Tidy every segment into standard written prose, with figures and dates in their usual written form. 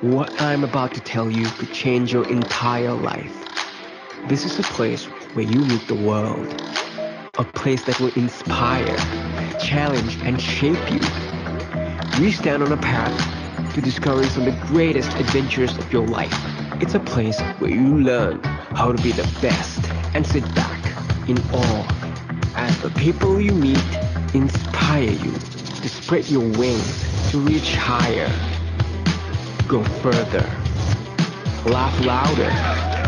What I'm about to tell you could change your entire life. This is a place where you meet the world, a place that will inspire, challenge, and shape you. You stand on a path to discovering some of the greatest adventures of your life. It's a place where you learn how to be the best and sit back in awe as the people you meet inspire you to spread your wings, to reach higher, go further, laugh louder,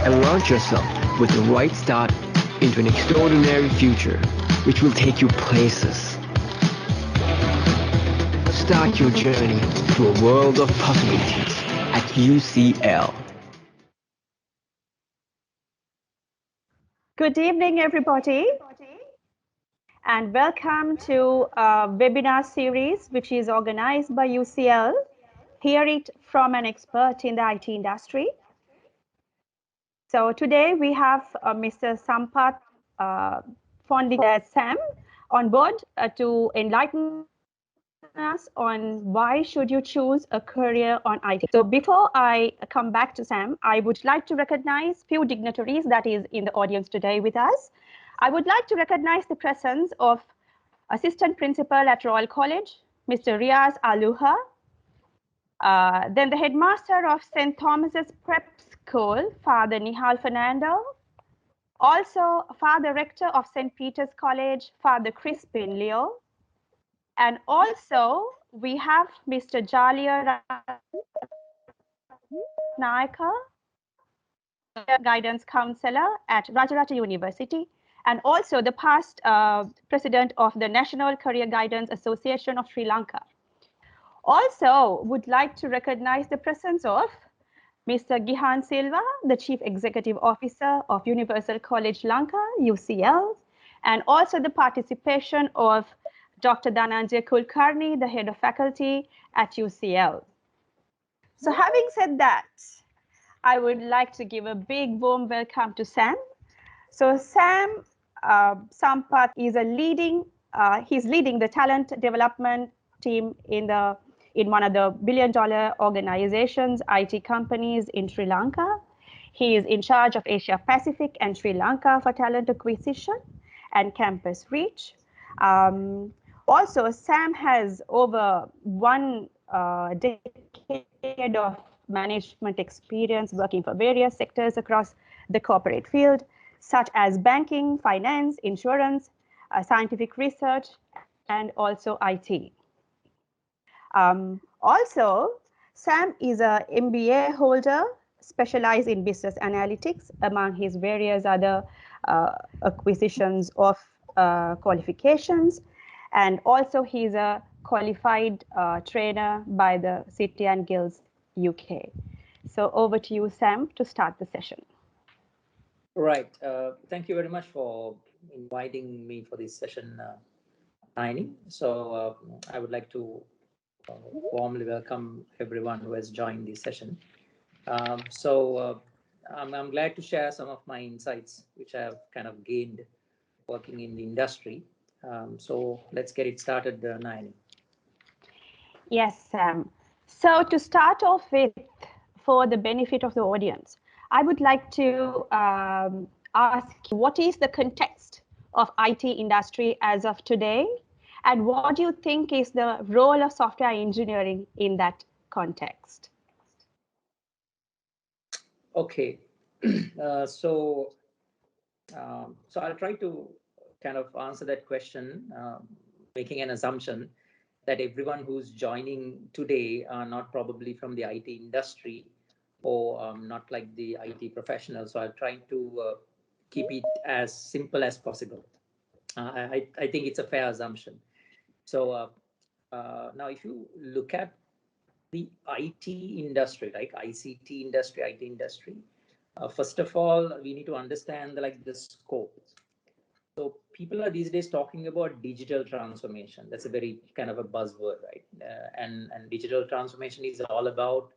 and launch yourself with the right start into an extraordinary future which will take you places. Start your journey to a world of possibilities at UCL. Good evening, everybody, and welcome to a webinar series which is organized by UCL. Hear it from an expert in the IT industry. So today we have Mr. Sampath Sam on board to enlighten us on why should you choose a career on IT. So before I come back to Sam, I would like to recognize few dignitaries that is in the audience today with us. I would like to recognize the presence of Assistant Principal at Royal College, Mr. Riaz Aluha, then the Headmaster of St. Thomas's Prep School, Father Nihal Fernando, also Father Rector of St. Peter's College, Father Crispin Leo, and also we have Mr. Jalia Ratnayaka, Guidance Counselor at Rajarata University, and also the past President of the National Career Guidance Association of Sri Lanka. Also, would like to recognize the presence of Mr. Gihan Silva, the Chief Executive Officer of Universal College Lanka, UCL, and also the participation of Dr. Dhananjay Kulkarni, the Head of Faculty at UCL. So having said that, I would like to give a big warm welcome to Sam. So Sam Sampath is he's leading the talent development team in one of the billion-dollar organizations, IT companies in Sri Lanka. He is in charge of Asia Pacific and Sri Lanka for talent acquisition and campus reach. Also, Sam has over one decade of management experience working for various sectors across the corporate field, such as banking, finance, insurance, scientific research, and also IT. Also, Sam is an MBA holder specialized in business analytics among his various other acquisitions of qualifications. And also he's a qualified trainer by the City and Guilds UK. So over to you, Sam, to start the session. Right. Thank you very much for inviting me for this session, Naini. So I would like to warmly welcome everyone who has joined this session. I'm glad to share some of my insights, which I have kind of gained working in the industry. So let's get it started, Naini. Yes, Sam. So to start off with, for the benefit of the audience, I would like to ask you, what is the context of IT industry as of today? And what do you think is the role of software engineering in that context? Okay. So I'll try to kind of answer that question, making an assumption that everyone who's joining today are not probably from the IT industry or not like the IT professionals. So I'll try to keep it as simple as possible. I think it's a fair assumption. So now if you look at the IT industry, like ICT industry, IT industry, first of all, we need to understand the scope. So people are these days talking about digital transformation. That's a very kind of a buzzword, right? And digital transformation is all about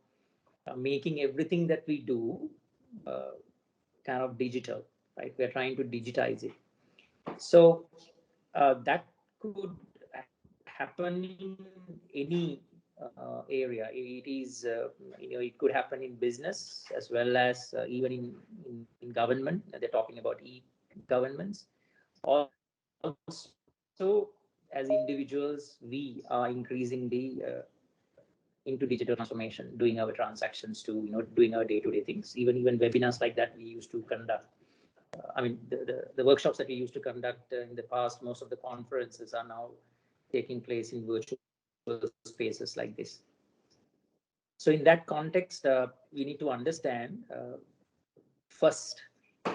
making everything that we do kind of digital, right? We're trying to digitize it. So that could happen in any area. It is, it could happen in business as well as even in government. They're talking about e-governments. Also, as individuals, we are increasingly into digital transformation, doing our transactions to, doing our day-to-day things. Even webinars like that we used to conduct. I mean, the workshops that we used to conduct in the past, most of the conferences are now taking place in virtual spaces like this. So in that context, we need to understand first,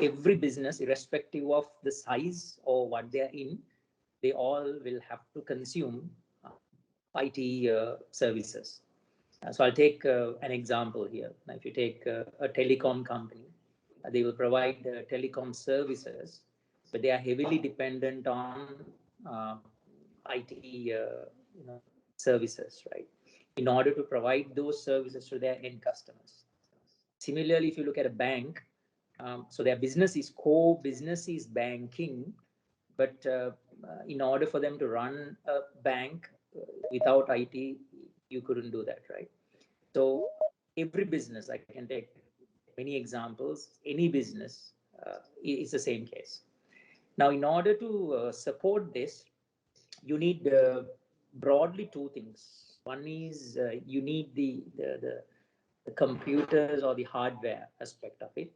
every business, irrespective of the size or what they are in, they all will have to consume IT services. So I'll take an example here. Now, if you take a telecom company, they will provide telecom services, but they are heavily dependent on uh, IT services, right? In order to provide those services to their end customers. Similarly, if you look at a bank, so their core business is banking, but in order for them to run a bank without IT, you couldn't do that, right? So every business, I can take many examples, any business is the same case. Now, in order to support this, you need broadly two things. One is you need the computers or the hardware aspect of it,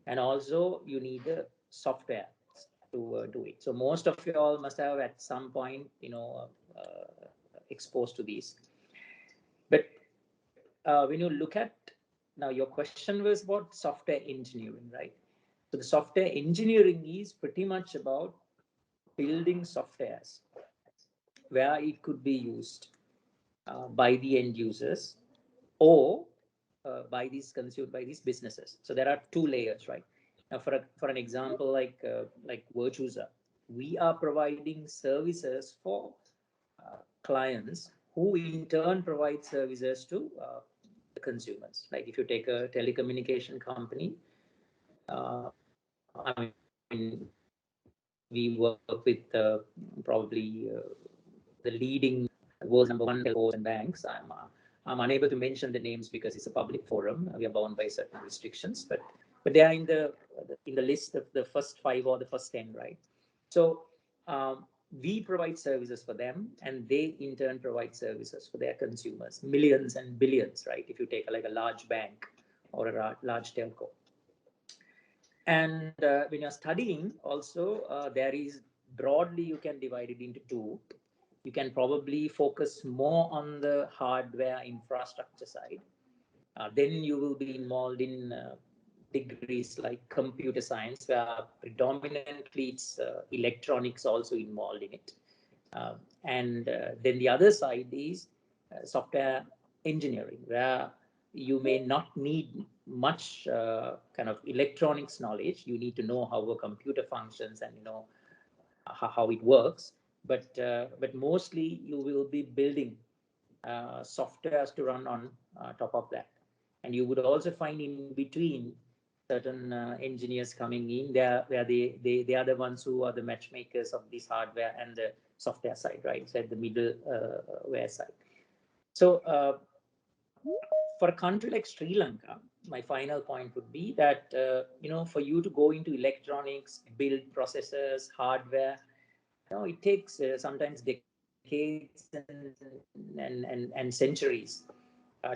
and also you need the software to do it. So most of you all must have at some point, exposed to these. But when you look at now, your question was about software engineering, right? So the software engineering is pretty much about building softwares where it could be used by the end users or by these consumed by these businesses. So there are two layers, right? Now, for an example, like Virtusa, we are providing services for clients who in turn provide services to the consumers. Like if you take a telecommunication company, I mean, we work with probably the leading world's number one telcos and banks. I'm unable to mention the names because it's a public forum. We are bound by certain restrictions, but they are in the list of the first 5 or the first 10, right? So we provide services for them, and they in turn provide services for their consumers, millions and billions, right? If you take like a large bank or a large telco. And when you're studying, also there is broadly you can divide it into two. You can probably focus more on the hardware infrastructure side. Then you will be involved in degrees like computer science, where predominantly it's electronics also involved in it. And then the other side is software engineering, where you may not need much kind of electronics knowledge. You need to know how a computer functions and how it works. But mostly you will be building softwares to run on top of that. And you would also find in between certain engineers coming in there, where they are the ones who are the matchmakers of this hardware and the software side, right? So at the middleware side. So for a country like Sri Lanka, my final point would be that for you to go into electronics, build processors, hardware, it takes sometimes decades and centuries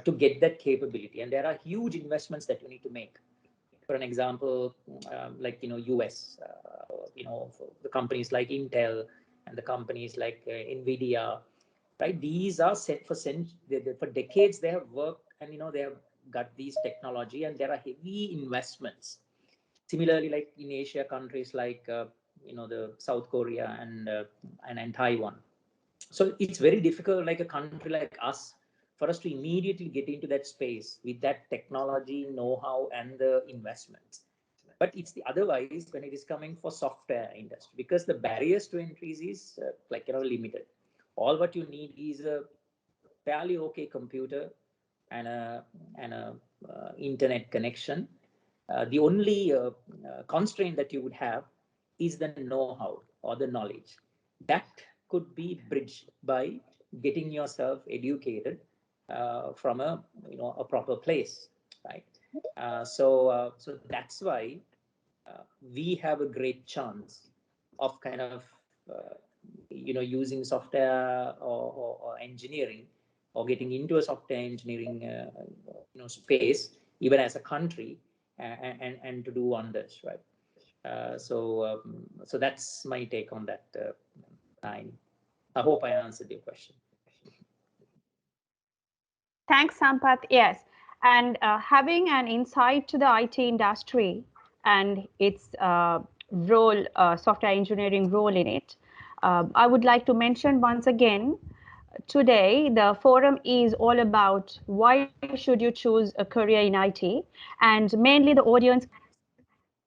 to get that capability, and there are huge investments that you need to make. For an example, like US, for the companies like Intel and the companies like Nvidia, right? These are set for decades. They have worked, and they have got these technology, and there are heavy investments. Similarly, like in Asia countries like the South Korea and Taiwan. So it's very difficult, like a country like us, for us to immediately get into that space with that technology, know-how, and the investments. But it's the otherwise when it is coming for software industry, because the barriers to entries is limited. All what you need is a fairly okay computer and a internet connection. The only constraint that you would have is the know-how or the knowledge that could be bridged by getting yourself educated from a a proper place, right? So that's why we have a great chance of kind of uh, using software or engineering, or getting into a software engineering space, even as a country, and to do wonders, right? So that's my take on that. Nine. I hope I answered your question. Thanks, Sampath. Yes. And having an insight to the IT industry and its role, software engineering role in it, I would like to mention once again today the forum is all about why should you choose a career in IT, and mainly the audience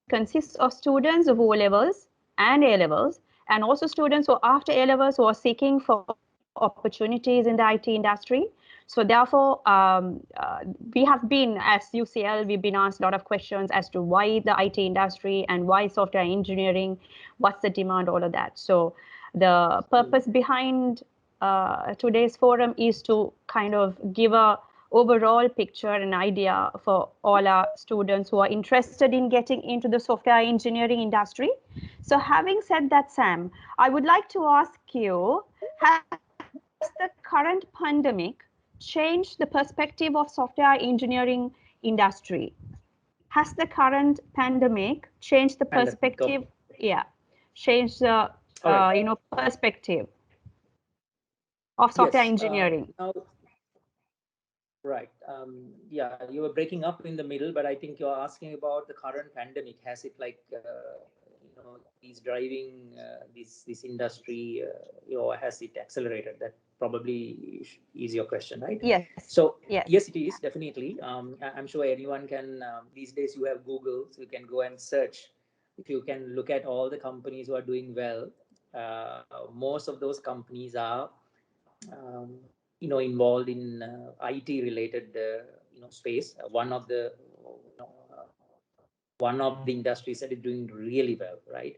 consists of students of O levels and A levels, and also students who after A levels who are seeking for opportunities in the IT industry. So therefore, we have been, as UCL, we've been asked a lot of questions as to why the IT industry and why software engineering, what's the demand, all of that. So the purpose behind today's forum is to kind of give a overall picture and idea for all our students who are interested in getting into the software engineering industry. So having said that, Sam, I would like to ask you, has the current pandemic changed the perspective of software engineering industry? Has the current pandemic changed the Pandemic. perspective? Okay. Yeah, changed the All right. perspective of software Yes. engineering? Now, right. Yeah, you were breaking up in the middle, but I think you're asking about the current pandemic. Has it like is driving this industry? Has it accelerated? That probably is your question, right? Yes, So yes, yes, it is definitely. I'm sure anyone can. These days, you have Google, so you can go and search. If you can look at all the companies who are doing well, most of those companies are um, involved in IT related space. One of the industries that is doing really well, right?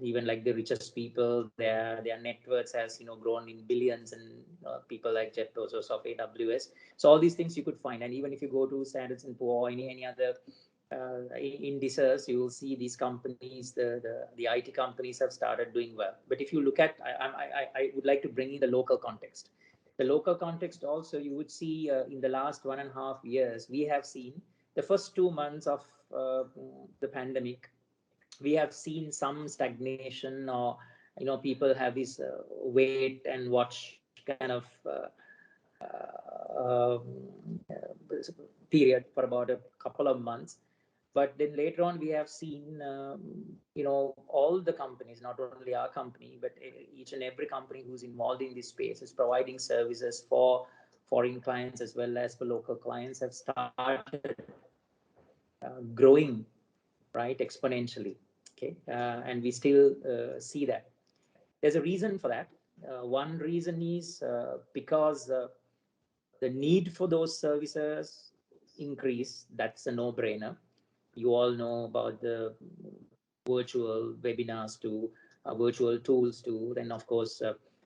Even like the richest people, their net worths has grown in billions, and people like Jeff Bezos of AWS. So all these things you could find, and even if you go to Standards and Poor or any other indices, you will see these companies, the IT companies have started doing well. But if you look at, I would like to bring in the local context. The local context also, you would see in the last 1.5 years, we have seen the first 2 months of the pandemic, we have seen some stagnation, or people have this wait and watch kind of period for about a couple of months. But then later on, we have seen all the companies, not only our company, but each and every company who's involved in this space is providing services for foreign clients as well as for local clients, have started growing, right, exponentially. Okay, and we still see that. There's a reason for that. One reason is because the need for those services increase. That's a no-brainer. You all know about the virtual webinars to virtual tools to then of course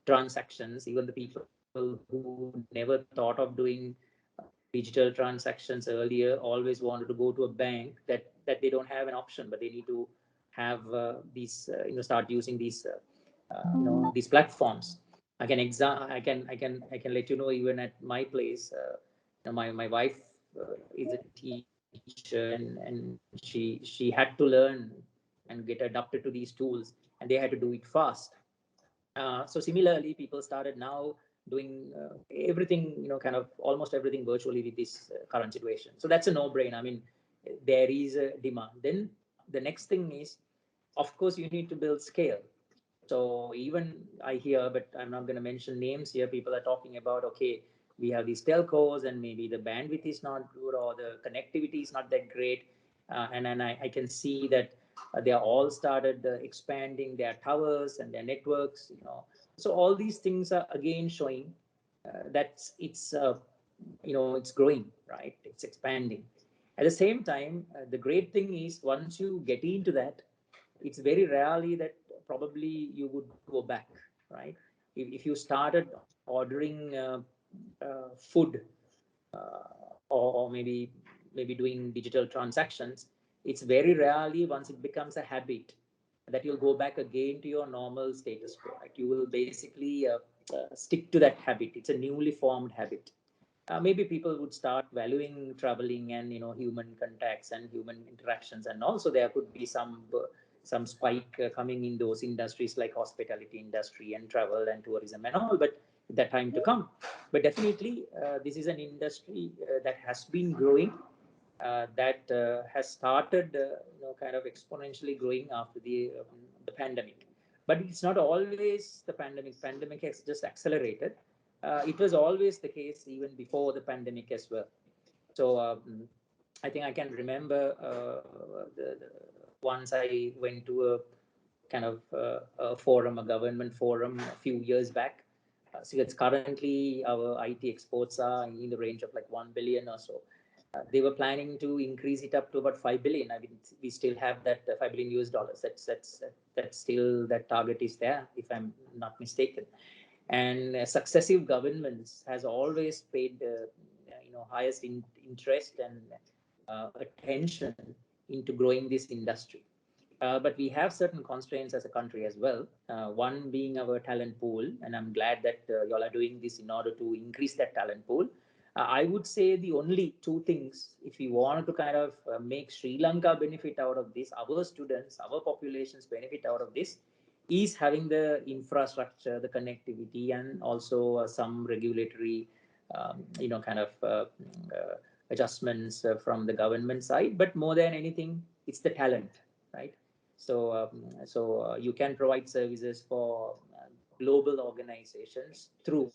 transactions. Even the people who never thought of doing digital transactions earlier always wanted to go to a bank, that they don't have an option, but they need to have these start using these platforms. I can let you know, even at my place, my wife is a teacher, and she had to learn and get adapted to these tools, and they had to do it fast. So similarly, people started now doing everything, kind of almost everything virtually with this current situation. So that's a no-brainer. I mean, there is a demand. Then the next thing is, of course, you need to build scale. So even I hear, but I'm not going to mention names here, people are talking about, okay, we have these telcos and maybe the bandwidth is not good or the connectivity is not that great. And then I can see that they are all started expanding their towers and their networks. So all these things are again showing that it's growing, right? It's expanding. At the same time, the great thing is, once you get into that, it's very rarely that probably you would go back, right? If you started ordering food or maybe doing digital transactions, it's very rarely once it becomes a habit that you'll go back again to your normal status quo. Right? You will basically stick to that habit. It's a newly formed habit. Maybe people would start valuing traveling and human contacts and human interactions, and also there could be some spike coming in those industries like hospitality industry and travel and tourism and all. But that time to come. But definitely, this is an industry that has been growing, that has started, kind of exponentially growing after the pandemic. But it's not always the pandemic. Pandemic has just accelerated. It was always the case even before the pandemic as well. So I think I can remember once I went to a kind of a forum, a government forum a few years back. So it's currently our IT exports are in the range of like 1 billion or so. They were planning to increase it up to about 5 billion. I mean, we still have that 5 billion US dollars. That's still, that target is there, if I'm not mistaken. And successive governments has always paid highest interest and attention into growing this industry. But we have certain constraints as a country as well. One being our talent pool, and I'm glad that y'all are doing this in order to increase that talent pool. I would say the only two things, if we want to kind of make Sri Lanka benefit out of this, our students, our populations benefit out of this, is having the infrastructure, the connectivity, and also some regulatory, kind of adjustments from the government side. But more than anything, it's the talent, right? So you can provide services for global organizations through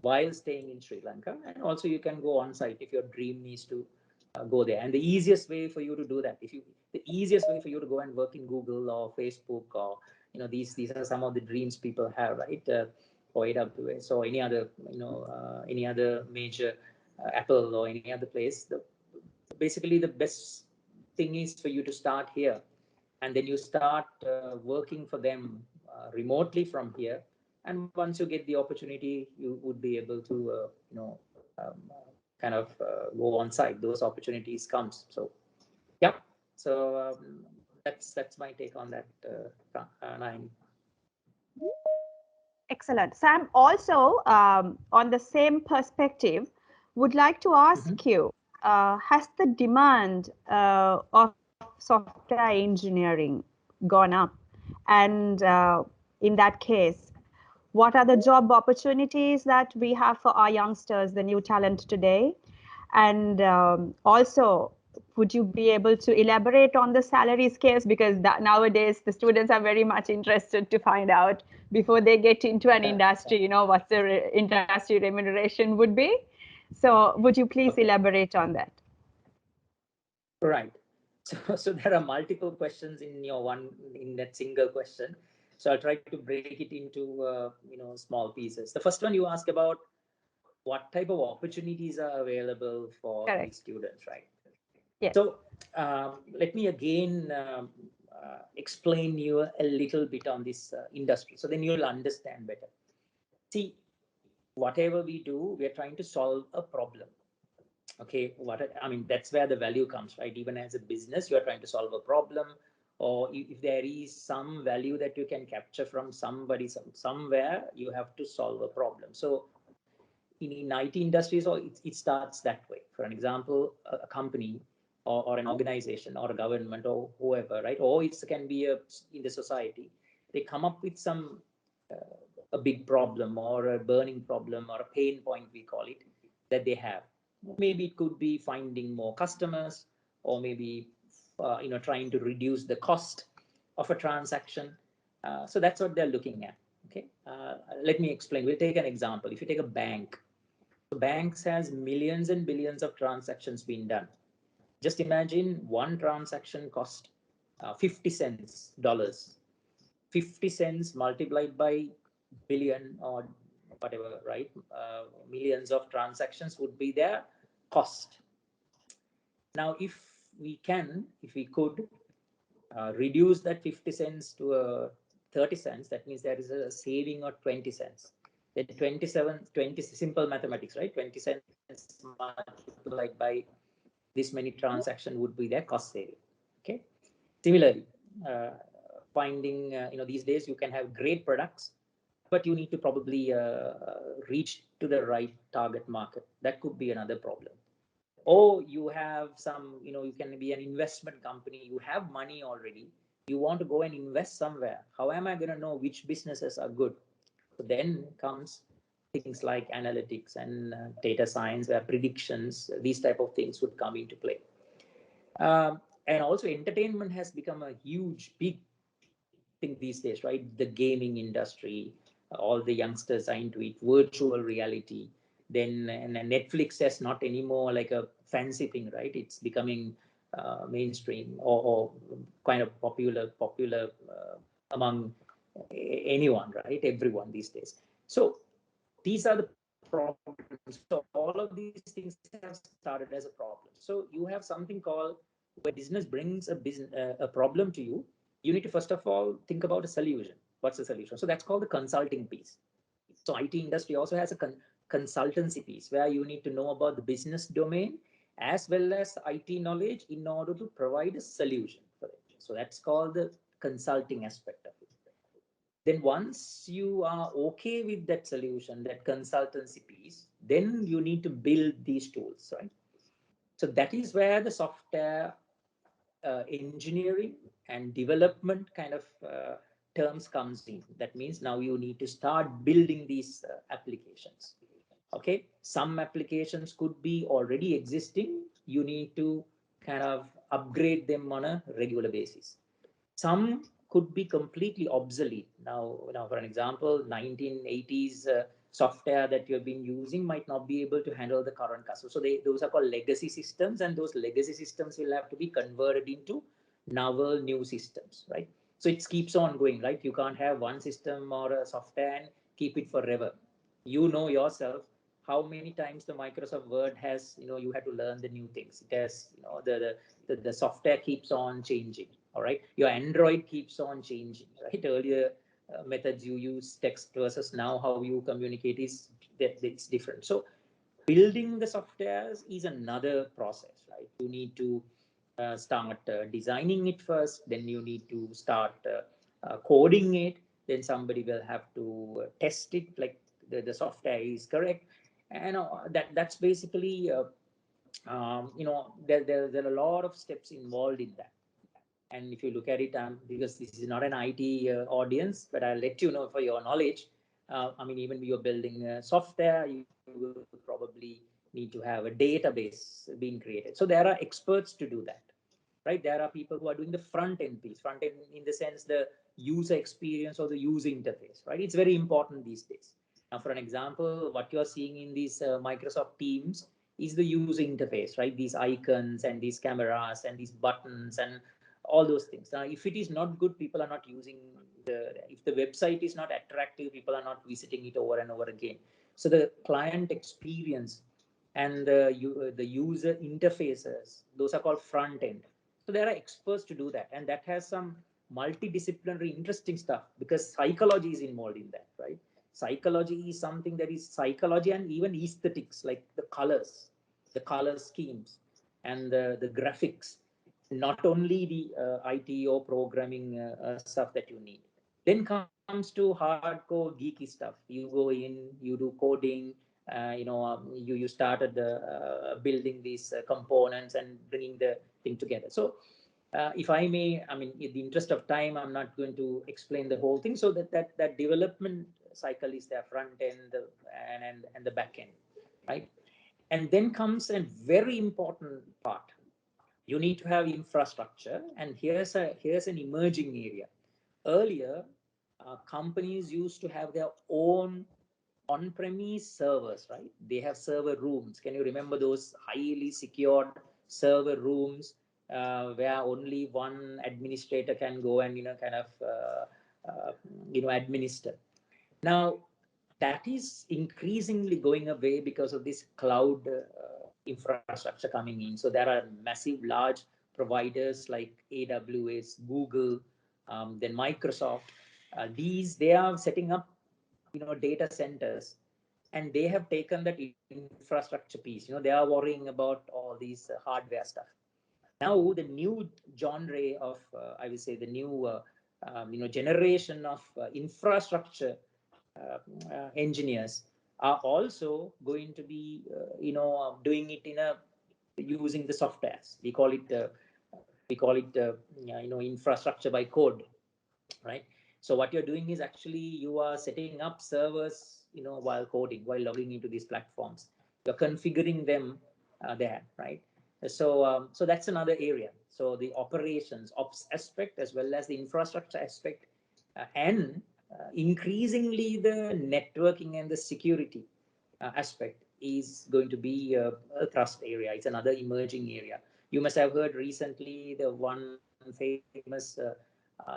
while staying in Sri Lanka, and also you can go on site if your dream is to go there. And the easiest way for you to do that, the easiest way for you to go and work in Google or Facebook, or these are some of the dreams people have, right? Or AWS or any other any other major Apple or any other place. Basically the best thing is for you to start here, and then you start working for them remotely from here. And once you get the opportunity, you would be able to um, kind of go on site. Those opportunities comes. So yeah. So that's my take on that, Naini. Excellent. Sam, also on the same perspective, would like to ask you, has the demand of software engineering gone up? And in that case, what are the job opportunities that we have for our youngsters, the new talent today? And also, would you be able to elaborate on the salary scales? Because nowadays the students are very much interested to find out before they get into an industry, what the industry remuneration would be. So would you please elaborate on that? Right. So there are multiple questions in that single question. So I'll try to break it into small pieces. The first one you ask about what type of opportunities are available for Correct. these students, right? Yes. So let me again explain you a little bit on this industry, so then you'll understand better. See, whatever we do, we are trying to solve a problem. Okay, that's where the value comes, right? Even as a business, you are trying to solve a problem, or if there is some value that you can capture from somebody somewhere, you have to solve a problem. So in IT industries, or it starts that way. For an example, a company or an organization or a government or whoever, right? Or it can be in the society, they come up with some a big problem or a burning problem or a pain point, we call it, that they have. Maybe it could be finding more customers, or maybe trying to reduce the cost of a transaction. So that's what they're looking at. Okay, let me explain. We'll take an example. If you take a bank, banks has millions and billions of transactions being done. Just imagine one transaction cost 50 cents dollars. 50 cents multiplied by billion or whatever, right? Millions of transactions would be their cost. Now, if we could reduce that 50 cents to 30 cents, that means there is a saving of 20 cents. then 20 simple mathematics, right? 20 cents multiplied by this many transaction would be their cost saving. Okay. Similarly, uh, finding, these days you can have great products, but you need to probably reach to the right target market. That could be another problem. Or you have some, you can be an investment company, you have money already, you want to go and invest somewhere. How am I going to know which businesses are good? So then comes things like analytics and data science, where predictions, these type of things would come into play. And also entertainment has become a huge, big thing these days, right? The gaming industry, all the youngsters are into it, virtual reality. Then and Netflix is not anymore like a fancy thing, right? It's becoming mainstream, or kind of popular among anyone, right? Everyone these days. So these are the problems. So all of these things have started as a problem. So you have something called, when business brings a problem to you, you need to first of all think about a solution. What's the solution? So that's called the consulting piece. So IT industry also has a consultancy piece, where you need to know about the business domain as well as IT knowledge in order to provide a solution for it. So that's called the consulting aspect of it. Then once you are okay with that solution, that consultancy piece, then you need to build these tools, right? So that is where the software engineering and development kind of terms comes in. That means now you need to start building these applications. Okay, some applications could be already existing. You need to kind of upgrade them on a regular basis. Some could be completely obsolete. Now for an example, 1980s software that you've been using might not be able to handle the current customer. So those are called legacy systems, and those legacy systems will have to be converted into novel new systems, right? So it keeps on going, right? You can't have one system or a software and keep it forever. You know yourself how many times the Microsoft Word has, you had to learn the new things. It has, the software keeps on changing. All right, your Android keeps on changing, right? Earlier methods you use, text, versus now how you communicate is that it's different. So building the softwares is another process, right? You need to start designing it first, then you need to start coding it, then somebody will have to test it, like the software is correct. And that's basically there are a lot of steps involved in that. And if you look at it, because this is not an IT audience, but I'll let you know for your knowledge. I mean, even you're building software, you will probably need to have a database being created. So there are experts to do that, right? There are people who are doing the front end piece, front end in the sense the user experience or the user interface, right? It's very important these days. Now, for an example, what you're seeing in these Microsoft Teams is the user interface, right? These icons and these cameras and these buttons and all those things. Now, if it is not good, people are not using if the website is not attractive, people are not visiting it over and over again. So the client experience and the user interfaces, those are called front end. So there are experts to do that, and that has some multidisciplinary interesting stuff, because psychology is involved in that, right? Psychology is something that is psychology, and even aesthetics, like the color schemes and the graphics, not only the IT or programming stuff that you need. Then comes to hardcore geeky stuff. You go in, you do coding, you started building these components and bringing the thing together. So if I may, I mean, in the interest of time, I'm not going to explain the whole thing. So that development cycle is there, front end and the back end, right? And then comes a very important part. You need to have infrastructure, and here's an emerging area. Earlier, companies used to have their own on-premise servers, right? They have server rooms. Can you remember those highly secured server rooms where only one administrator can go and administer? Now, that is increasingly going away because of this cloud infrastructure coming in. So there are massive, large providers like AWS, Google, then Microsoft. They are setting up data centers, and they have taken that infrastructure piece. They are worrying about all these hardware stuff. Now the new genre of, I will say, the new generation of infrastructure engineers are also going to be doing it in a using the softwares. We call it infrastructure by code, right? So what you're doing is actually you are setting up servers, while coding, while logging into these platforms. You're configuring them there, right? So that's another area. So the operations ops aspect as well as the infrastructure aspect, and increasingly the networking and the security aspect is going to be a thrust area. It's another emerging area. You must have heard recently the one famous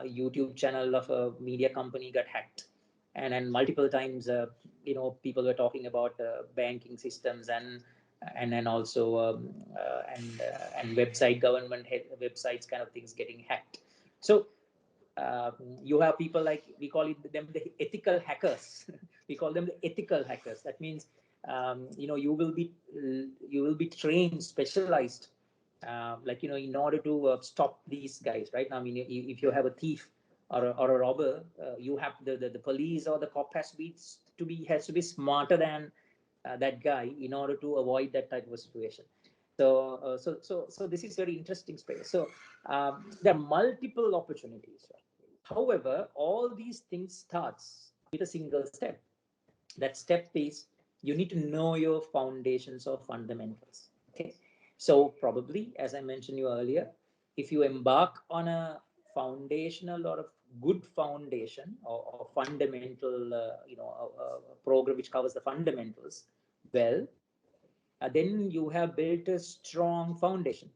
YouTube channel of a media company got hacked, and multiple times, people were talking about banking systems and then also and website government websites kind of things getting hacked. So you have people like, we call them the ethical hackers. We call them the ethical hackers. That means you will be trained, specialized, in order to stop these guys, right? I mean, if you have a thief or a robber, you have the police or the cop has to be smarter than that guy in order to avoid that type of situation. So this is very interesting space. So there are multiple opportunities. However, all these things starts with a single step. That step is you need to know your foundations or fundamentals. Okay. So probably, as I mentioned you earlier, if you embark on a foundational or a good foundation or fundamental, a program which covers the fundamentals, well, then you have built a strong foundation.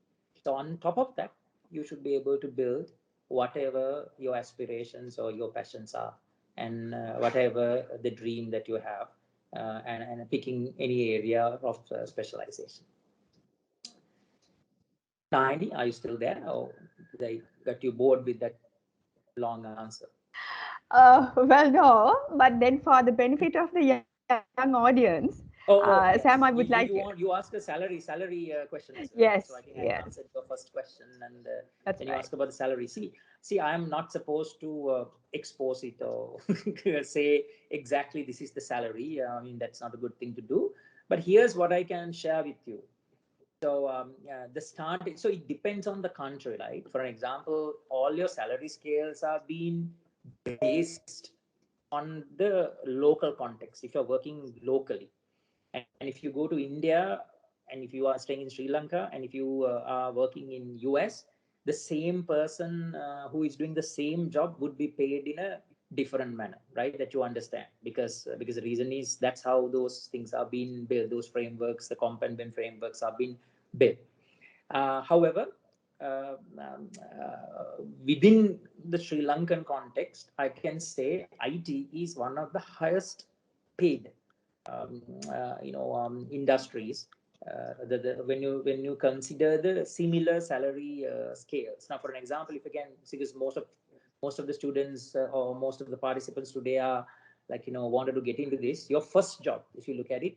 So on top of that, you should be able to build whatever your aspirations or your passions are, and whatever the dream that you have, and picking any area of specialization. 90, are you still there, or did I got you bored with that long answer? Well, no, but then for the benefit of the young audience, Oh, Sam, I would yes. like to. You ask a salary question as well, Yes, right? So I think I yes, answered your first question, and that's then you right. ask about the salary. See, I am not supposed to expose it or say exactly this is the salary. I mean, that's not a good thing to do. But here's what I can share with you. So the start. So it depends on the country, right? For an example, all your salary scales are being based on the local context. If you're working locally, and if you go to India, and if you are staying in Sri Lanka, and if you are working in US, the same person who is doing the same job would be paid in a different manner, right? That you understand, because the reason is that's how those things are being built. Those frameworks, the comp and ben frameworks, are being built. However, within the Sri Lankan context, I can say IT is one of the highest paid industries. When you consider the similar salary scales. Now, for an example, if again, because most of the students or most of the participants today are wanted to get into this, your first job, if you look at it.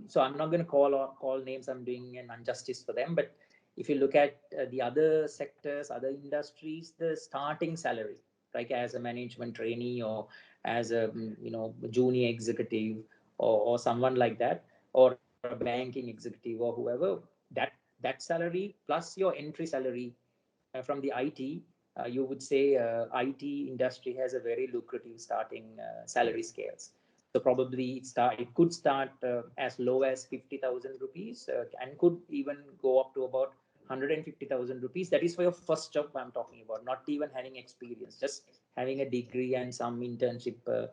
So I'm not going to call names. I'm doing an injustice for them. But if you look at the other sectors, other industries, the starting salary, like as a management trainee or as a junior executive, or someone like that, or a banking executive or whoever, that salary plus your entry salary from the IT, you would say IT industry has a very lucrative starting salary scales. So probably it could start as low as 50,000 rupees, and could even go up to about 150,000 rupees. That is for your first job I'm talking about, not even having experience, just having a degree and some internship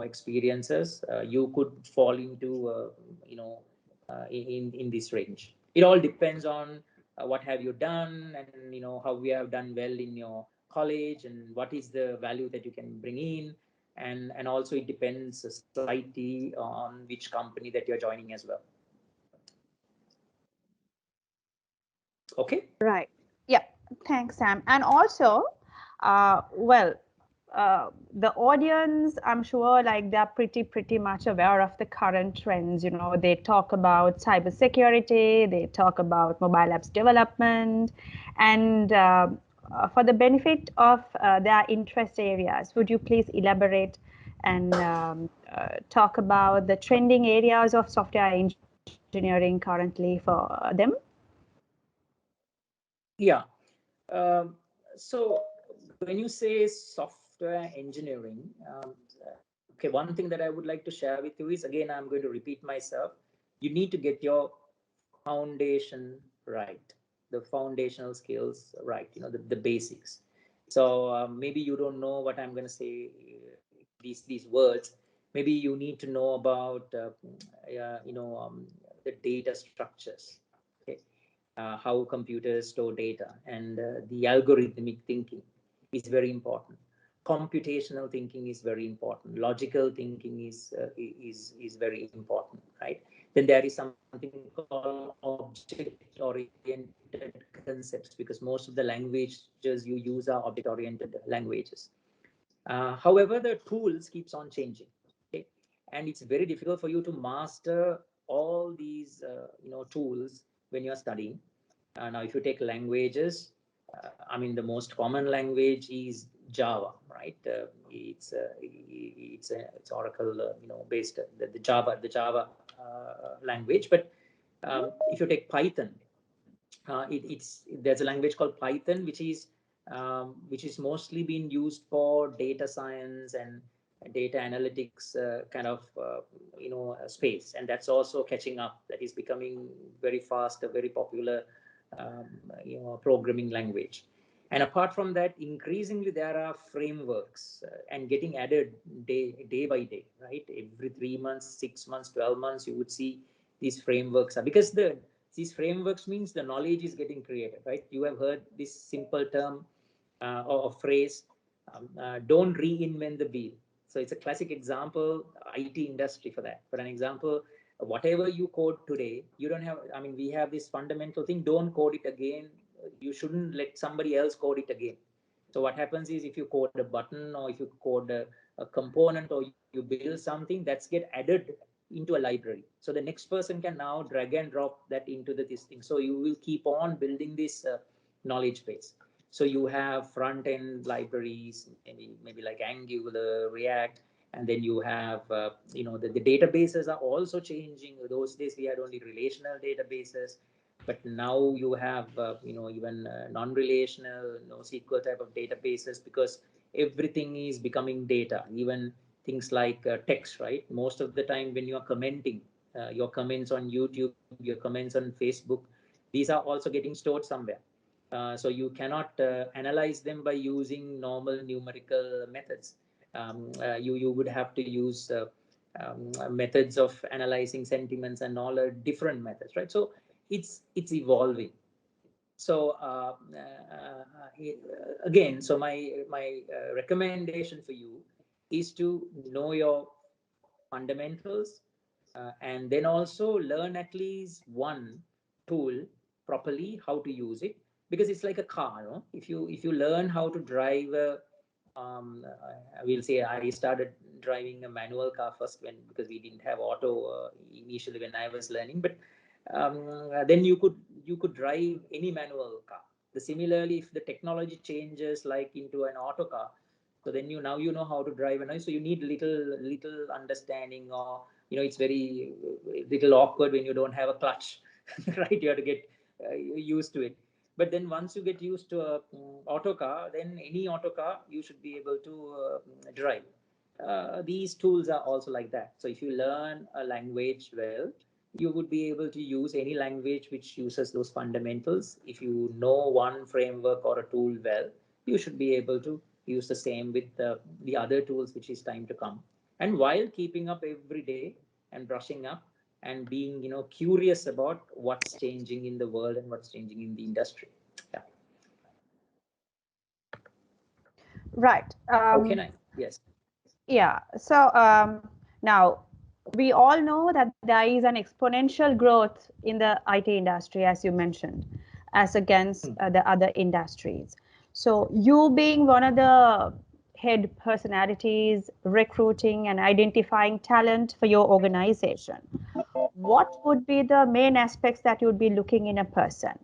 experiences. You could fall into in this range. It all depends on what have you done, and how we have done well in your college, and what is the value that you can bring in, and also it depends slightly on which company that you're joining as well. Okay. Right. Yeah. Thanks, Sam. And also, well, the audience, I'm sure, like they're pretty much aware of the current trends. You know, they talk about cybersecurity, they talk about mobile apps development, and for the benefit of their interest areas, would you please elaborate and talk about the trending areas of software engineering currently for them? Yeah. Um, so when you say software engineering, okay, one thing that I would like to share with you is, again, I'm going to repeat myself. You need to get your foundation right, the foundational skills right, the basics. So maybe you don't know what I'm going to say, these words. Maybe you need to know about the data structures. Okay, how computers store data, and the algorithmic thinking is very important. Computational thinking is very important. Logical thinking is very important, right? Then there is something called object-oriented concepts, because most of the languages you use are object-oriented languages. However, the tools keeps on changing, okay, and it's very difficult for you to master all these tools when you're studying. Now, if you take languages, I mean, the most common language is Java, right? It's Oracle, based, the Java language. But if you take Python, there's a language called Python, which is mostly being used for data science and data analytics kind of space, and that's also catching up. That is becoming very fast, a very popular programming language. And apart from that, increasingly there are frameworks and getting added day by day, right? Every 3 months, 6 months, 12 months, you would see these frameworks are, because these frameworks means the knowledge is getting created, right? You have heard this simple term or phrase, don't reinvent the wheel. So it's a classic example, IT industry for that. For an example, whatever you code today, you don't have, I mean, we have this fundamental thing, don't code it again. You shouldn't let somebody else code it again. So what happens is, if you code a button, or if you code a component, or you build something, that's get added into a library. So the next person can now drag and drop that into this thing. So you will keep on building this knowledge base. So you have front end libraries, maybe like Angular, React, and then you have the databases are also changing. Those days we had only relational databases, but now you have even non-relational NoSQL type of databases, because everything is becoming data. Even things like text, right? Most of the time when you are commenting, your comments on YouTube, your comments on Facebook, these are also getting stored somewhere. So you cannot analyze them by using normal numerical methods. You would have to use methods of analyzing sentiments and all different methods, right? So it's evolving. So again, so my recommendation for you is to know your fundamentals, and then also learn at least one tool properly, how to use it, because it's like a car. If you learn how to drive I will say, I started driving a manual car first, because we didn't have auto initially when I was learning. But then you could drive any manual car. Similarly, if the technology changes like into an auto car, so then now you know how to drive, and so you need little understanding, or it's very little awkward when you don't have a clutch, right? You have to get used to it. But then once you get used to a auto car, then any auto car you should be able to drive. These tools are also like that. So if you learn a language well, you would be able to use any language which uses those fundamentals. If you know one framework or a tool well, you should be able to use the same with the other tools which is time to come. And while keeping up every day and brushing up and being curious about what's changing in the world and what's changing in the industry. Yeah. Right. How can I? Yes. Yeah. So now we all know that there is an exponential growth in the IT industry, as you mentioned, as against the other industries. So you being one of the head personalities, recruiting and identifying talent for your organization, what would be the main aspects that you would be looking in a person?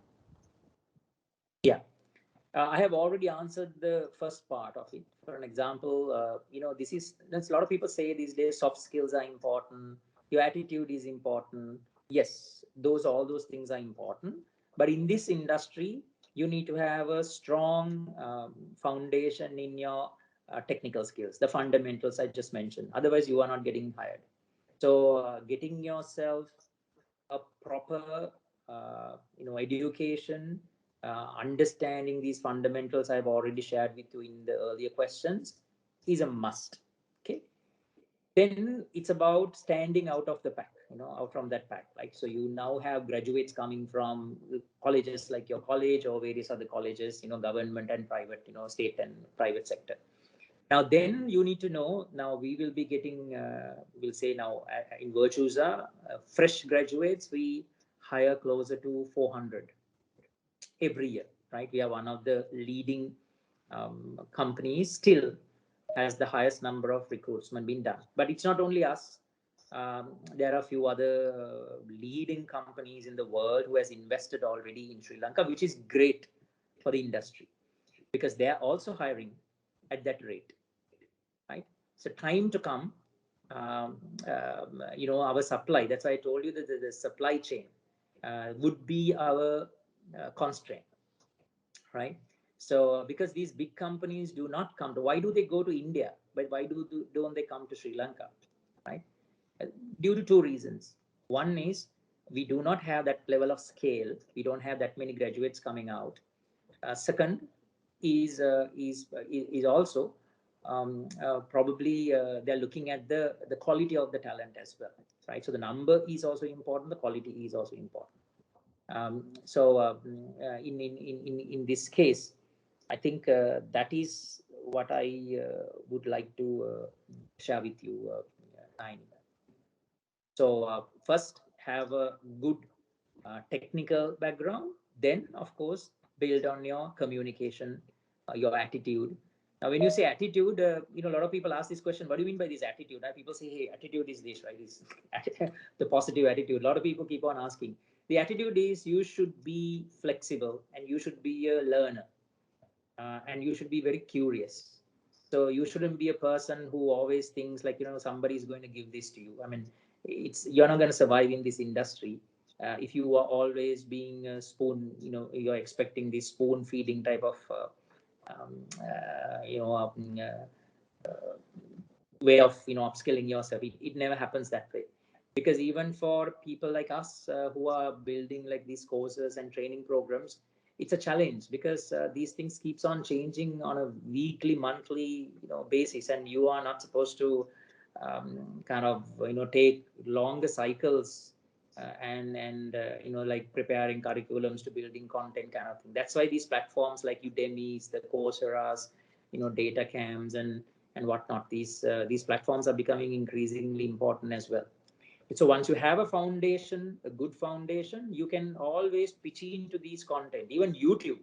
Yeah. I have already answered the first part of it. For an example, there's a lot of people say these days soft skills are important, your attitude is important. Yes, all those things are important. But in this industry, you need to have a strong foundation in your technical skills, the fundamentals I just mentioned. Otherwise, you are not getting hired. So, getting yourself a proper education, understanding these fundamentals I've already shared with you in the earlier questions is a must. Okay, then it's about standing out of the pack, out from that pack. Like, so you now have graduates coming from colleges like your college or various other colleges, government and private, state and private sector. Now, then you need to know, now we will be getting, we'll say now in Virtusa, fresh graduates, we hire closer to 400 every year, right? We are one of the leading companies, still has the highest number of recruitment being done. But it's not only us. There are a few other leading companies in the world who has invested already in Sri Lanka, which is great for the industry because they are also hiring at that rate, right? So time to come, our supply. That's why I told you that the supply chain would be our constraint, right? So because these big companies do not come to, why do they go to India? But why don't they come to Sri Lanka, right? Due to two reasons. One is we do not have that level of scale. We don't have that many graduates coming out. Second is also probably they're looking at the quality of the talent as well, right? So the number is also important. The quality is also important. In this case, I think that is what I would like to share with you, Nain. So first, have a good technical background. Then, of course, build on your communication, your attitude. Now, when you say attitude, a lot of people ask this question: what do you mean by this attitude? Now, people say, "Hey, attitude is this, right? This the positive attitude." A lot of people keep on asking. The attitude is you should be flexible and you should be a learner, and you should be very curious. So you shouldn't be a person who always thinks like somebody is going to give this to you. I mean, you're not going to survive in this industry if you are always being a spoon. You're expecting this spoon feeding type of um, uh, you know um, uh, way of upskilling yourself. It never happens that way, because even for people like us who are building like these courses and training programs, it's a challenge because these things keeps on changing on a weekly, monthly basis, and you are not supposed to kind of take longer cycles and like preparing curriculums to building content kind of thing. That's why these platforms like Udemy's, the Coursera's, data cams and whatnot, these platforms are becoming increasingly important as well. So once you have a foundation, a good foundation, you can always pitch into these content. Even YouTube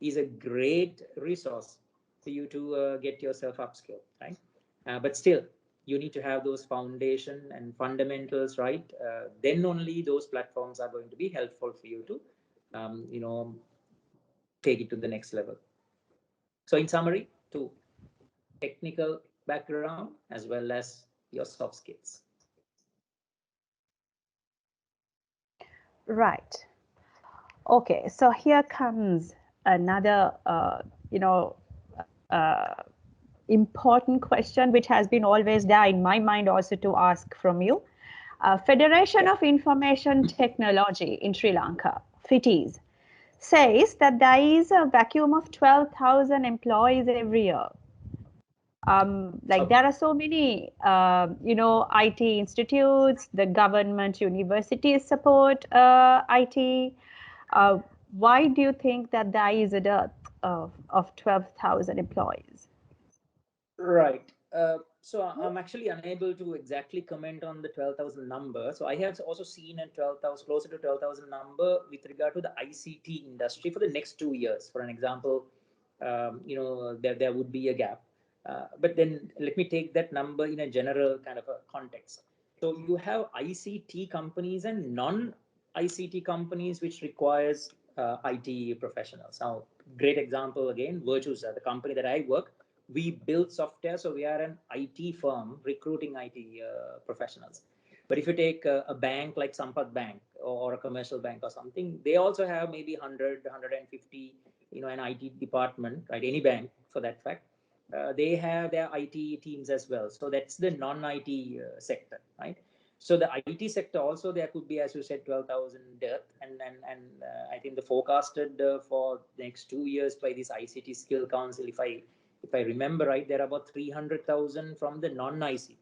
is a great resource for you to get yourself upskilled, right? But still, you need to have those foundation and fundamentals right. Then only those platforms are going to be helpful for you to, take it to the next level. So in summary, to technical background as well as your soft skills. Right. Okay, so here comes another, important question, which has been always there in my mind also to ask from you. Federation of Information Technology in Sri Lanka, FITIS, says that there is a vacuum of 12,000 employees every year. There are so many, IT institutes, the government universities support IT. Why do you think that there is a dearth of 12,000 employees? Right. So I'm actually unable to exactly comment on the 12,000 number. So I have also seen a 12,000, closer to 12,000 number with regard to the ICT industry for the next 2 years. For an example, there would be a gap. But then let me take that number in a general kind of a context. So you have ICT companies and non-ICT companies which requires IT professionals. Now, great example again, Virtusa, the company that I work, we build software, so we are an IT firm recruiting IT professionals. But if you take a bank like Sampath Bank or a commercial bank or something, they also have maybe 100, 150, an IT department, right? Any bank for that fact. They have their IT teams as well. So that's the non-IT sector, right? So the IT sector also, there could be, as you said, 12,000 death, and I think the forecasted for the next 2 years by this ICT Skill Council, if I remember right, there are about 300,000 from the non-ICT.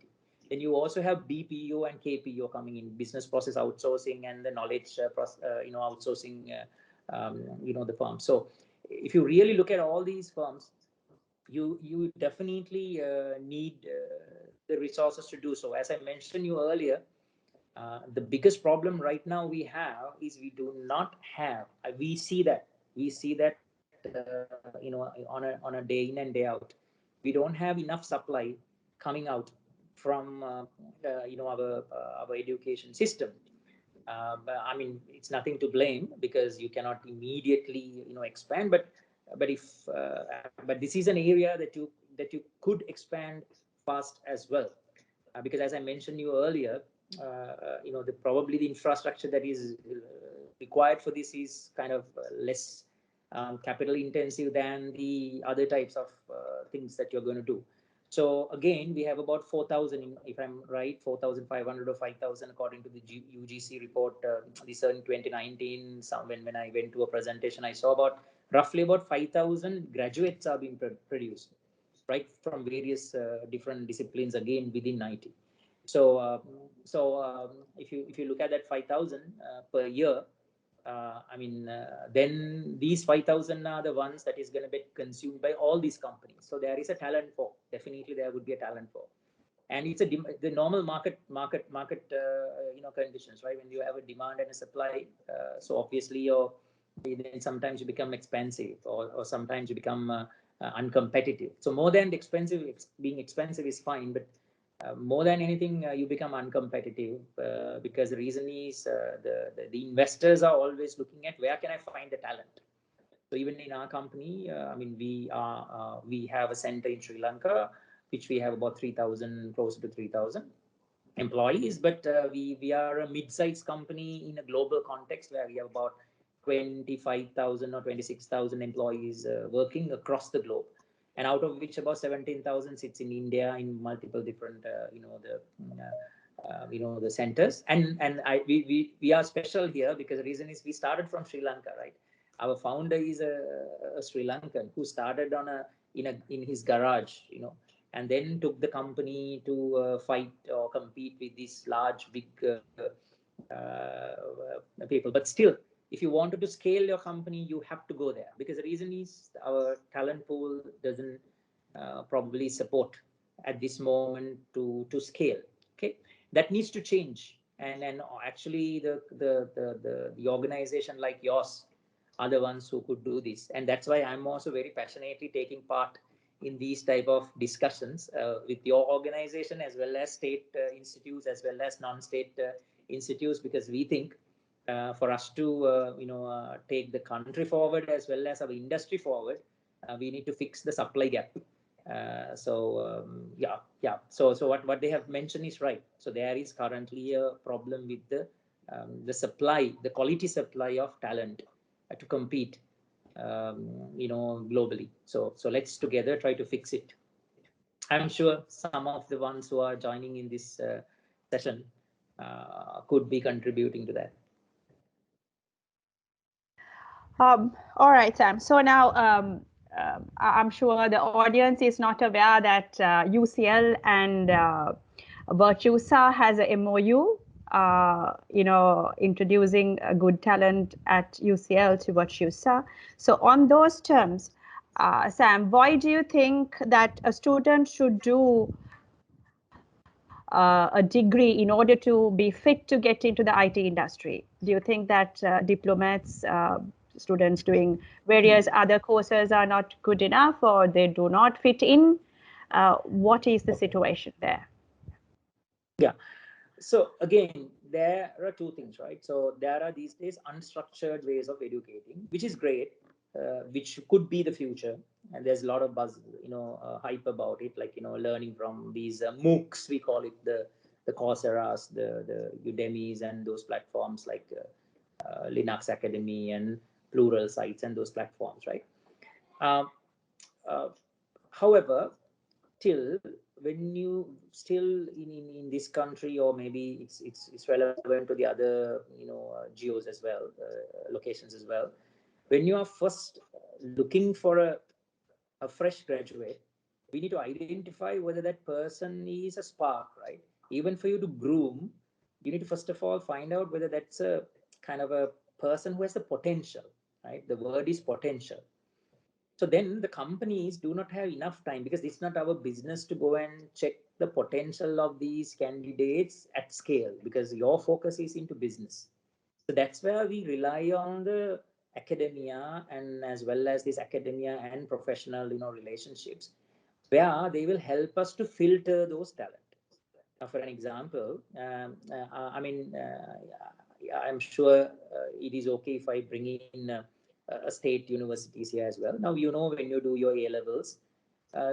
Then you also have BPO and KPO coming in, business process outsourcing and the knowledge outsourcing, the firm. So if you really look at all these firms, you definitely need the resources to do so. As I mentioned you earlier, the biggest problem right now we have is we do not have. We see that on a day in and day out, we don't have enough supply coming out from our education system. I mean, it's nothing to blame because you cannot immediately expand, but this is an area that you could expand fast as well, because as I mentioned you earlier, probably the infrastructure that is required for this is kind of less capital intensive than the other types of things that you're going to do. So again, we have about 4,000, if I'm right, 4,500 or 5,000 according to the UGC report. This in 2019, when I went to a presentation, I saw roughly about 5,000 graduates are being produced, right, from various different disciplines, again within IT. So if you look at that 5,000 per year, then these 5,000 are the ones that is going to be consumed by all these companies. So there is a talent for, definitely there would be a talent for, and it's the normal market conditions, right? When you have a demand and a supply, so obviously then sometimes you become expensive, or sometimes you become uncompetitive. So more than being expensive is fine, but more than anything, you become uncompetitive because the reason is the investors are always looking at where can I find the talent. So even in our company, we have a center in Sri Lanka, which we have about 3,000, close to 3,000 employees, but we are a mid-sized company in a global context where we have about 25,000 or 26,000 employees working across the globe, and out of which about 17,000 sits in India in multiple different the centers. And we are special here because the reason is we started from Sri Lanka, right? Our founder is a Sri Lankan who started in his garage, and then took the company to fight or compete with these large big people. But still, if you wanted to scale your company, you have to go there, because the reason is our talent pool doesn't probably support at this moment to scale. Okay, that needs to change, and actually the organization like yours are the ones who could do this, and that's why I'm also very passionately taking part in these type of discussions with your organization as well as state institutes as well as non-state institutes, because we think for us to take the country forward as well as our industry forward, we need to fix the supply gap. So what they have mentioned is right. So there is currently a problem with the supply, the quality supply of talent to compete globally. So let's together try to fix it. I'm sure some of the ones who are joining in this session could be contributing to that. All right, Sam. So now I'm sure the audience is not aware that UCL and Virtusa has a MOU, introducing good talent at UCL to Virtusa. So on those terms, Sam, why do you think that a student should do a degree in order to be fit to get into the IT industry? Do you think that diplomats, students doing various other courses are not good enough, or they do not fit in? What is the situation there? Yeah. So again, there are two things, right? So there are these days unstructured ways of educating, which is great, which could be the future. And there's a lot of buzz, hype about it, like learning from these MOOCs, we call it the Coursera's, the Udemy's, and those platforms like Linux Academy and Plural Sites and those platforms, right? Um, uh, However, till when you still in this country, or maybe it's relevant to the other geos as well, locations as well, when you are first looking for a fresh graduate, we need to identify whether that person is a spark, right? Even for you to groom, you need to first of all find out whether that's a kind of a person who has the potential, right? The word is potential. So then the companies do not have enough time, because it's not our business to go and check the potential of these candidates at scale, because your focus is into business. So that's where we rely on the academia, and as well as this academia and professional relationships, where they will help us to filter those talent. For an example, I mean, I'm sure it is okay if I bring in state universities here as well. Now, when you do your A levels,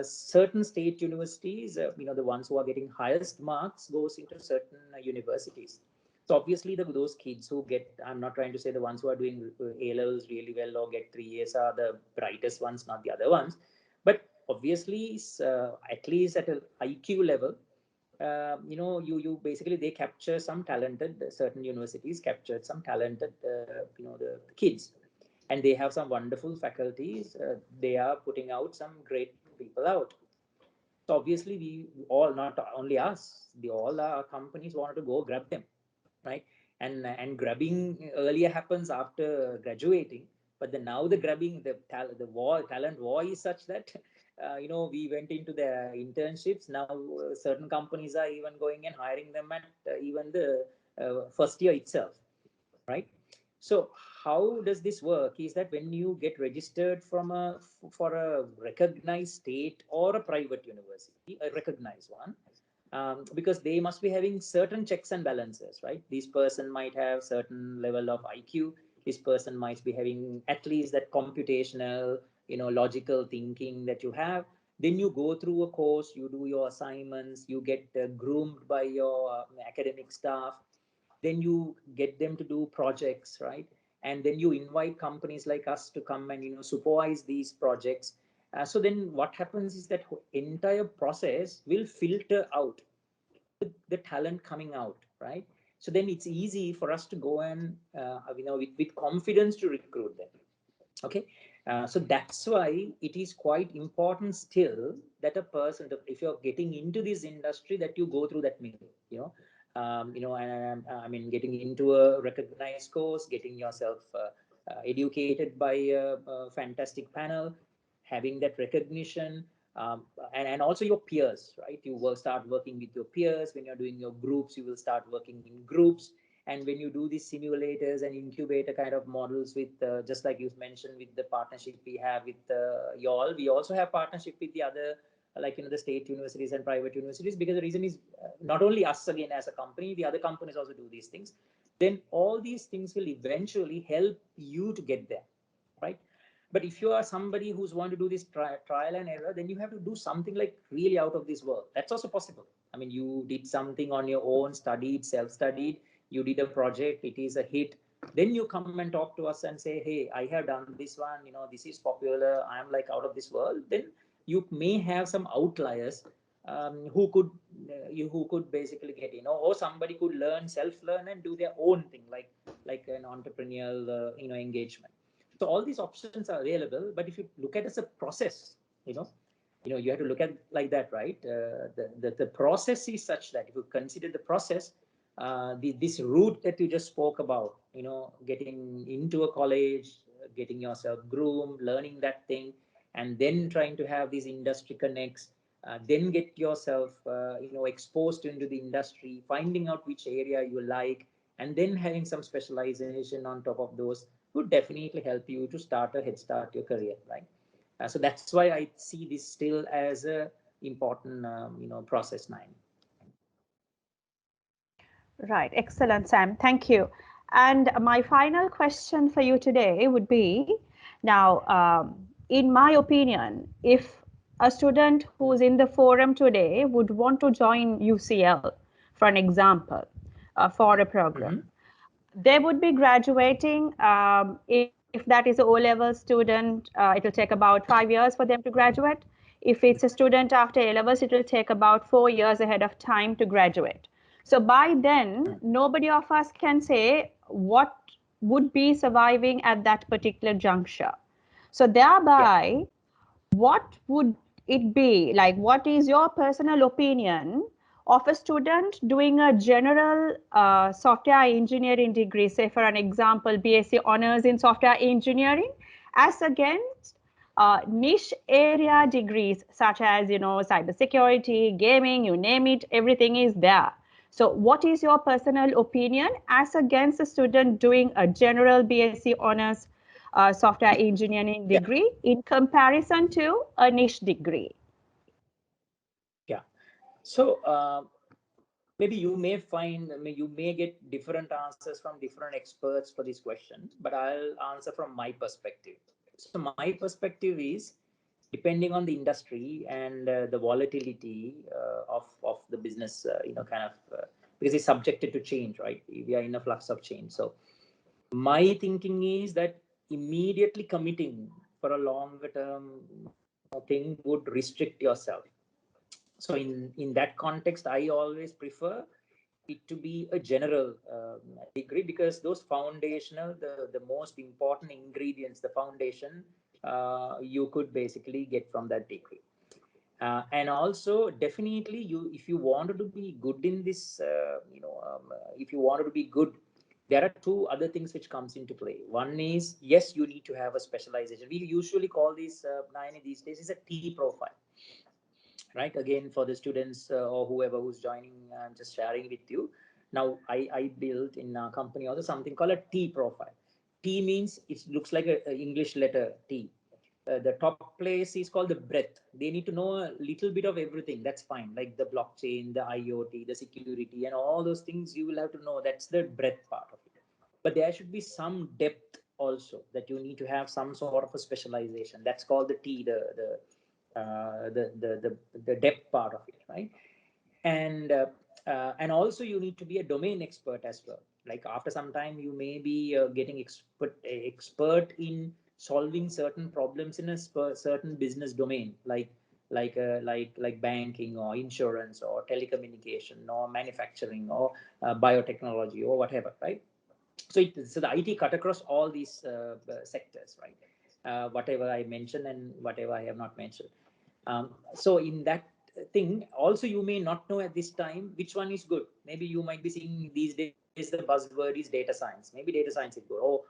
certain state universities, the ones who are getting highest marks goes into certain universities. So obviously, those kids who get, I'm not trying to say the ones who are doing A levels really well or get 3 years are the brightest ones, not the other ones. But obviously, at least at an IQ level, you basically, they capture some talented, certain universities captured some talented the kids, and they have some wonderful faculties. They are putting out some great people out. So obviously, we all, not only us, the all our companies wanted to go grab them, right? And grabbing earlier happens after graduating, but now the grabbing, talent war is such that we went into the internships. Now certain companies are even going and hiring them at even the first year itself, right? So how does this work is that when you get registered for a recognized state or a private university, a recognized one, because they must be having certain checks and balances, right? This person might have certain level of IQ. This person might be having at least that computational, logical thinking that you have. Then you go through a course, you do your assignments, you get groomed by your academic staff. Then you get them to do projects, right? And then you invite companies like us to come and supervise these projects. So then what happens is that entire process will filter out the talent coming out, right? So then it's easy for us to go and with confidence to recruit them. Okay. So that's why it is quite important still that a person, if you're getting into this industry, that you go through that middle, and I mean, getting into a recognized course, getting yourself educated by a fantastic panel, having that recognition, and also your peers, right? You will start working with your peers. When you're doing your groups, you will start working in groups. And when you do these simulators and incubator kind of models with, just like you mentioned, with the partnership we have with y'all, we also have partnership with the other, like, the state universities and private universities, because the reason is not only us, again, as a company, the other companies also do these things. Then all these things will eventually help you to get there, right? But if you are somebody who's want to do this trial and error, then you have to do something like really out of this world. That's also possible. I mean, you did something on your own, studied, self-studied, you did a project, it is a hit. Then you come and talk to us and say, hey, I have done this one, this is popular, I'm like out of this world. Then you may have some outliers, who could basically get, or somebody could self-learn and do their own thing, like an entrepreneurial engagement. So all these options are available, but if you look at it as a process, you have to look at like that, right? The process is such that if you consider the process, this route that you just spoke about, getting into a college, getting yourself groomed, learning that thing, and then trying to have these industry connects, then get yourself exposed into the industry, finding out which area you like, and then having some specialization on top of those would definitely help you to head start your career, right? So that's why I see this still as a important process 9. Right, excellent, Sam. Thank you. And my final question for you today would be, now, in my opinion, if a student who's in the forum today would want to join UCL, for an example, for a program, they would be graduating. If that is an O-level student, it will take about 5 years for them to graduate. If it's a student after A-levels, it will take about 4 years ahead of time to graduate. So by then, nobody of us can say what would be surviving at that particular juncture. So thereby, what would it be like? What is your personal opinion of a student doing a general software engineering degree, say for an example, BSc honors in software engineering, as against niche area degrees such as, cybersecurity, gaming, you name it, everything is there. So what is your personal opinion as against a student doing a general BSc honors software engineering degree in comparison to a niche degree? Yeah. So maybe you may get different answers from different experts for this question, but I'll answer from my perspective. So my perspective is, depending on the industry and the volatility of the business, because it's subjected to change, right? We are in a flux of change. So my thinking is that immediately committing for a longer term thing would restrict yourself. So in that context, I always prefer it to be a general degree, because those foundational, the most important ingredients, the foundation, you could basically get from that degree. And also, definitely, if you wanted to be good in this, if you wanted to be good, there are two other things which comes into play. One is, yes, you need to have a specialization. We usually call this 9 these days is a T profile, right? Again, for the students or whoever who's joining, I'm just sharing with you. Now, I built in a company also something called a T profile. T means it looks like a English letter T. The top place is called the breadth. They need to know a little bit of everything. That's fine. Like the blockchain, the IoT, the security, and all those things you will have to know. That's the breadth part of it. But there should be some depth also, that you need to have some sort of a specialization. That's called the T, the depth part of it, right? And also you need to be a domain expert as well. Like after some time, you may be getting expert in solving certain problems in a certain business domain, like banking or insurance or telecommunication or manufacturing or biotechnology or whatever, right? So the IT cut across all these sectors, right? Whatever I mentioned and whatever I have not mentioned. So in that thing, also you may not know at this time which one is good. Maybe you might be seeing these days the buzzword is data science. Maybe data science is good, or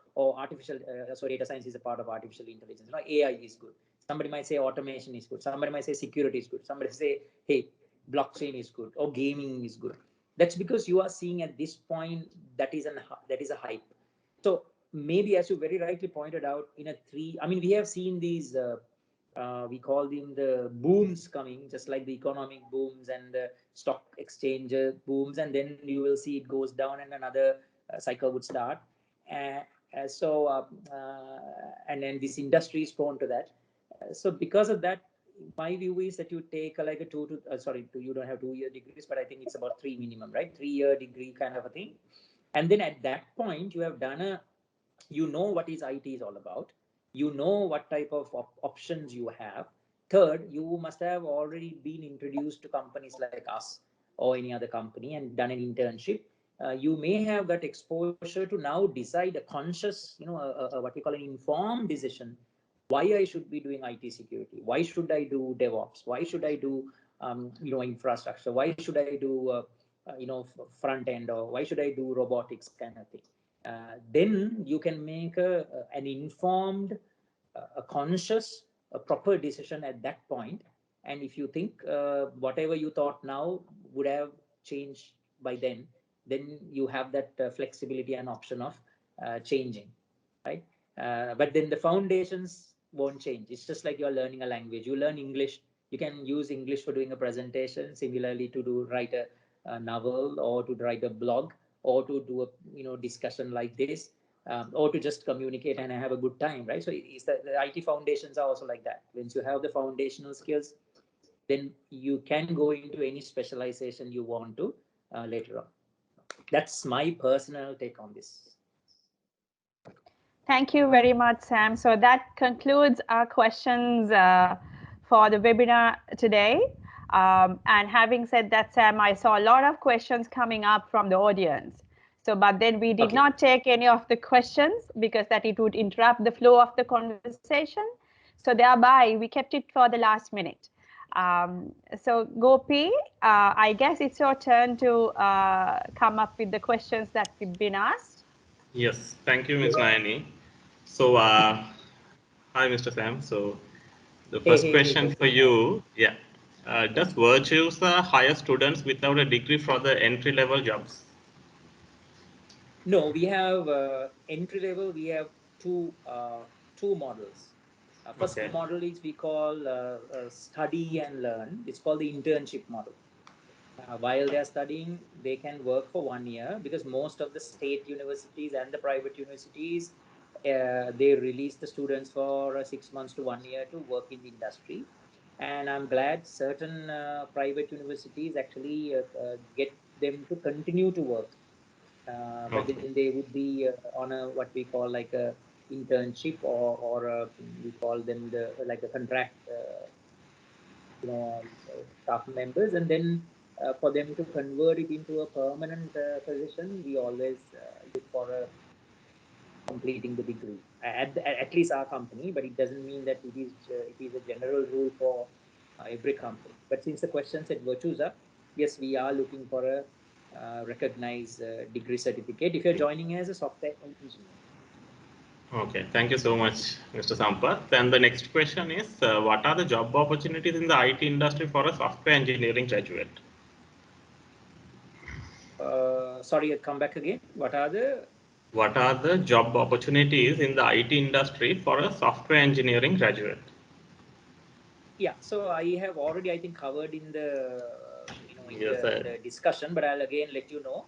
data science is a part of artificial intelligence. AI is good. Somebody might say automation is good. Somebody might say security is good. Somebody say, hey, blockchain is good, or gaming is good. That's because you are seeing at this point that is a hype. So maybe, as you very rightly pointed out, in a three, I mean, we have seen these we call them the booms coming, just like the economic booms and the stock exchange booms, and then you will see it goes down and another cycle would start. And then this industry is prone to that. So because of that, my view is that you take like a you don't have 2-year degrees, but I think it's about 3 minimum, right? 3-year degree kind of a thing. And then at that point, you have done you know what is IT is all about. You know what type of options you have. Third, you must have already been introduced to companies like us or any other company and done an internship. You may have got exposure to now decide a conscious, what we call an informed decision, why I should be doing IT security, why should I do DevOps, why should I do infrastructure, why should I do front end, or why should I do robotics kind of thing. Then you can make an informed, a conscious, a proper decision at that point. And if you think whatever you thought now would have changed by then you have that flexibility and option of changing, right? But then the foundations won't change. It's just like you're learning a language. You learn English, You can use English for doing a presentation, similarly to write a novel, or to write a blog, or to do a discussion like this, or to just communicate and have a good time, right? So it's the IT foundations are also like that. Once you have the foundational skills, then you can go into any specialization you want to later on. That's my personal take on this. Thank you very much, Sam. So that concludes our questions for the webinar today. And having said that, Sam, I saw a lot of questions coming up from the audience. So, but then we did not take any of the questions because that it would interrupt the flow of the conversation. So thereby, we kept it for the last minute. So Gopi, I guess it's your turn to come up with the questions that we've been asked. Yes, thank you, Ms. Nayani. So, hi, Mr. Sam. So, the first question for you, yeah, does Virtusa hire students without a degree for the entry-level jobs? No, we have entry level. We have two models. First Okay. model is we call study and learn. It's called the internship model. While they are studying, they can work for 1 year, because most of the state universities and the private universities, they release the students for 6 months to 1 year to work in the industry. And I'm glad certain private universities actually get them to continue to work, but Okay. then they would be on a what we call like a internship, or we call them the like a contract staff members, and then for them to convert it into a permanent position, we always look for a completing the degree at least our company, but it doesn't mean that it is a general rule for every company. But since the question said Virtusa, yes, we are looking for a recognized degree certificate if you're joining as a software engineer. Okay, thank you so much, Mr. Sampath. And the next question is, what are the job opportunities in the IT industry for a software engineering graduate? Sorry, come back again. What are the job opportunities in the IT industry for a software engineering graduate? Yeah, so I have already, I think, covered in the Yes, in the discussion, but I'll again let you know.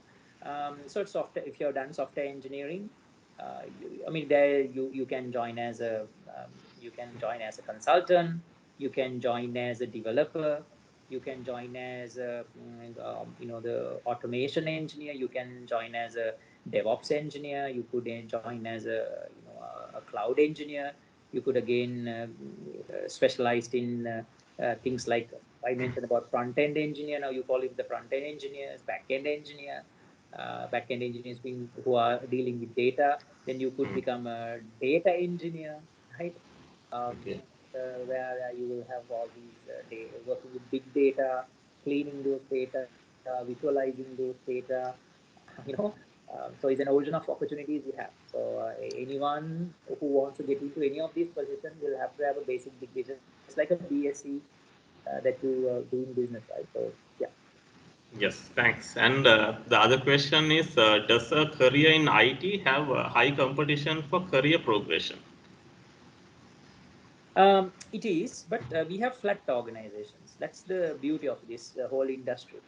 So it's software. If you've done software engineering, I mean, there you can join as a consultant. You can join as a developer. You can join as a the automation engineer. You can join as a DevOps engineer. You could join as a a cloud engineer. You could again specialized in things like I mentioned about front end engineer. Now you call it the front end engineers, back end engineer, back end engineers being who are dealing with data. Then you could become a data engineer, right? Okay. Where you will have all these working with big data, cleaning those data, visualizing those data, you know. So it's an ocean of opportunities we have. So anyone who wants to get into any of these positions will have to have a basic degree, just like a BSc that you do in business, right? So yeah. Yes, thanks. And the other question is, does a career in IT have high competition for career progression? It is, but we have flat organizations. That's the beauty of this whole industry.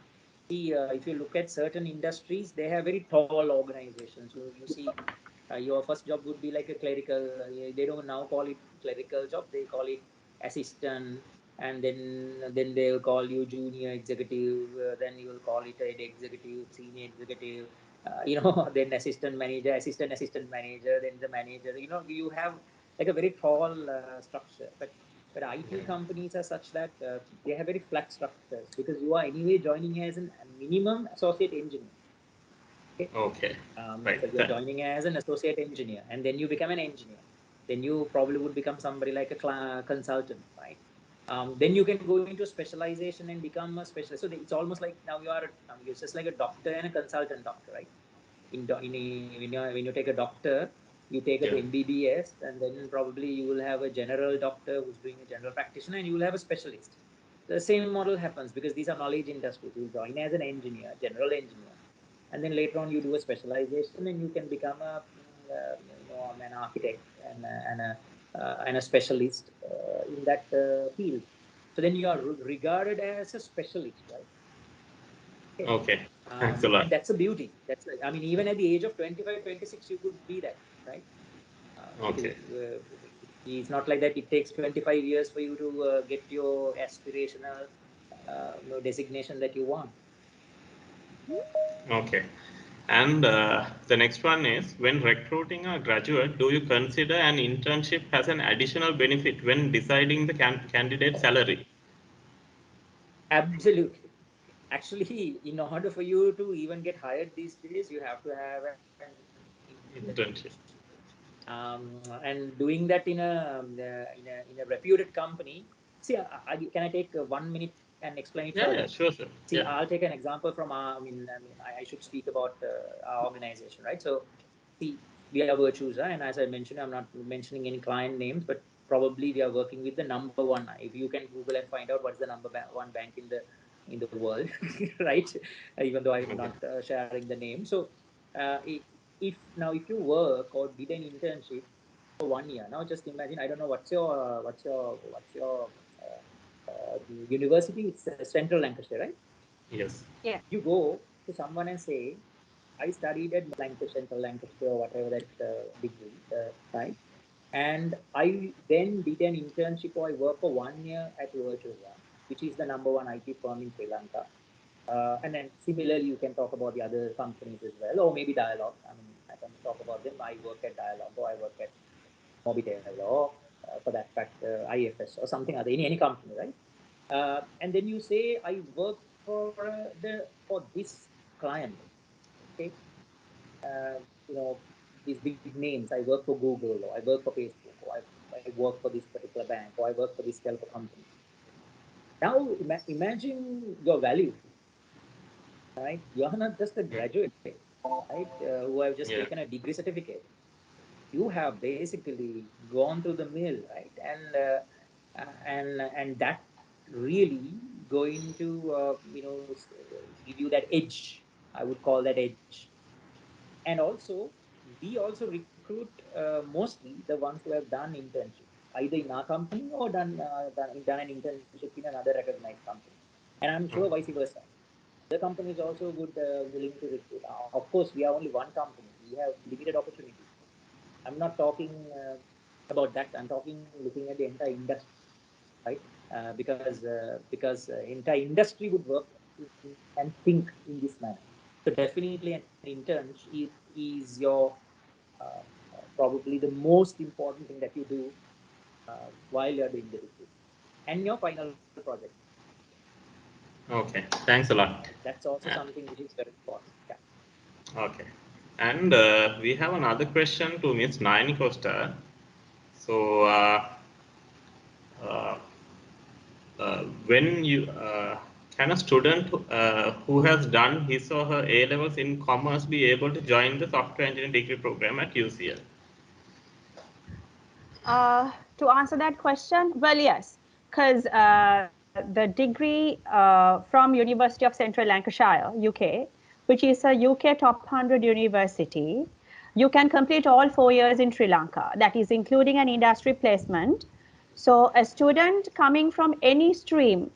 See, if you look at certain industries, they have very tall organizations. You see, your first job would be like a clerical. They don't now call it clerical job. They call it assistant, and then they'll call you junior executive. Then you will call it an executive, senior executive. Then assistant manager, then the manager. You have like a very tall structure, but IT companies are such that they have very flat structures, because you are anyway joining as a minimum associate engineer. Okay. Okay, right. So you're joining as an associate engineer, and then you become an engineer. Then you probably would become somebody like a consultant, right? Then you can go into specialization and become a specialist. So it's almost like now you're just like a doctor and a consultant doctor, right? When you take a doctor, you take Yeah. an MBBS, and then probably you will have a general doctor who's doing a general practitioner, and you will have a specialist. The same model happens because these are knowledge industries. You join as an engineer, general engineer, and then later on you do a specialization, and you can become an architect and a specialist in that field. So then you are regarded as a specialist, right? Okay. Thanks a lot. And that's a beauty. I mean, even at the age of 25, 26, you could be that, right? Okay. It's not like that. It takes 25 years for you to get your aspirational designation that you want. Okay. And the next one is, when recruiting a graduate, do you consider an internship as an additional benefit when deciding the candidate salary? Absolutely. Actually, in order for you to even get hired these days, you have to have an internship. Internship. And doing that in a reputed company. See, can I take 1 minute and explain it further? Yeah, sure. See, Yeah. I'll take an example from I should speak about our organization, right? So, see, we are Virtusa, and as I mentioned, I'm not mentioning any client names, but probably we are working with the number one. If you can Google and find out what's the one bank in the world, right? Even though I'm not sharing the name. So, if you work or did an internship for 1 year, now just imagine. I don't know what's your university. It's Central Lancashire, right? Yes. Yeah. You go to someone and say, I studied at Lancashire, Central Lancashire, or whatever that degree, right? And I then did an internship, or I worked for 1 year at Virtusa, which is the number one IT firm in Sri Lanka. And then similarly, you can talk about the other companies as well, or maybe Dialog. I mean, I can talk about them. I work at Dialog, or I work at Mobitel, or for that fact, IFS, or something other, any company, right? And then you say, I work for this client, okay? You know, these big names. I work for Google, or I work for Facebook, or I work for this particular bank, or I work for this telco company. Now, imagine your value, right? You're not just a graduate, right? Who have just taken a degree certificate. You have basically gone through the mill, right? And that really going to give you that edge. I would call that edge. And also, we also recruit mostly the ones who have done internships, either in our company or done an internship in another recognized company. And I'm sure vice versa. The company is also willing to recruit. Of course, we are only one company. We have limited opportunities. I'm not talking about that. I'm talking looking at the entire industry, right? Because entire industry would work and think in this manner. So definitely an internship is your probably the most important thing that you do while you're doing the degree and your final project. Okay, thanks a lot. That's also something which is very important. Yeah. Okay, and we have another question to Ms. Naini Costa. So, uh, when you can a student who has done his or her A levels in commerce be able to join the software engineering degree program at UCL? To answer that question, well, yes, because the degree from University of Central Lancashire, UK, which is a UK top 100 university, you can complete all 4 years in Sri Lanka. That is including an industry placement. So a student coming from any stream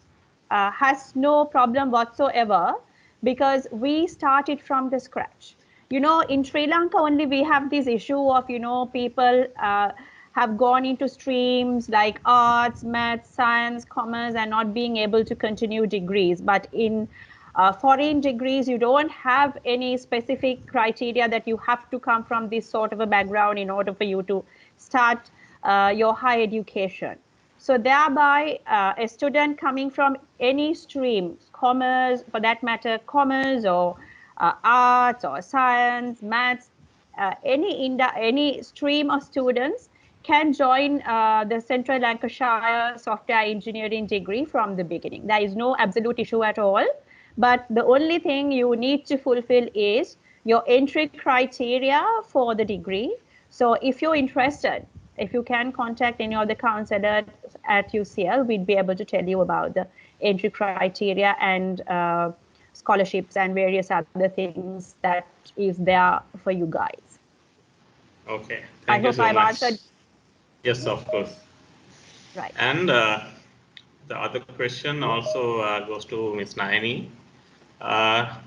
has no problem whatsoever because we started from the scratch. In Sri Lanka only we have this issue of, people have gone into streams like arts, maths, science, commerce, and not being able to continue degrees. But in foreign degrees, you don't have any specific criteria that you have to come from this sort of a background in order for you to start your higher education. So thereby, a student coming from any stream, commerce, for that matter, commerce or arts or science, maths, any stream of students can join the Central Lancashire Software Engineering degree from the beginning. There is no absolute issue at all. But the only thing you need to fulfill is your entry criteria for the degree. So if you're interested, if you can contact any of the counselors at UCL, we'd be able to tell you about the entry criteria and scholarships and various other things that is there for you guys. Okay, I thank you hope so I've much. answered. Yes, of course. Right. And the other question also goes to Ms. Nayani.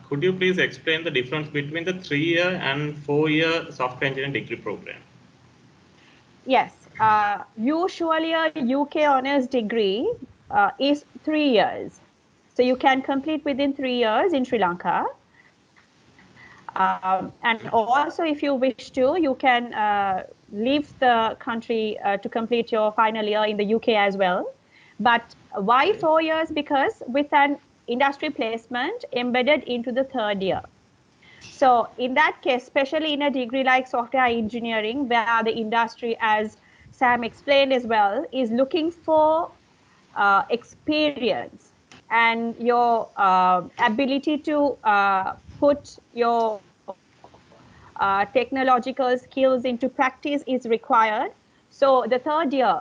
Could you please explain the difference between the 3-year and 4-year software engineering degree program? Yes, usually a UK honors degree is 3 years. So you can complete within 3 years in Sri Lanka. And also if you wish to, you can leave the country to complete your final year in the UK as well. But why 4 years? Because with an industry placement embedded into the 3rd year. So in that case, especially in a degree like software engineering, where the industry, as Sam explained as well, is looking for experience and your ability to put your technological skills into practice is required. So the 3rd year,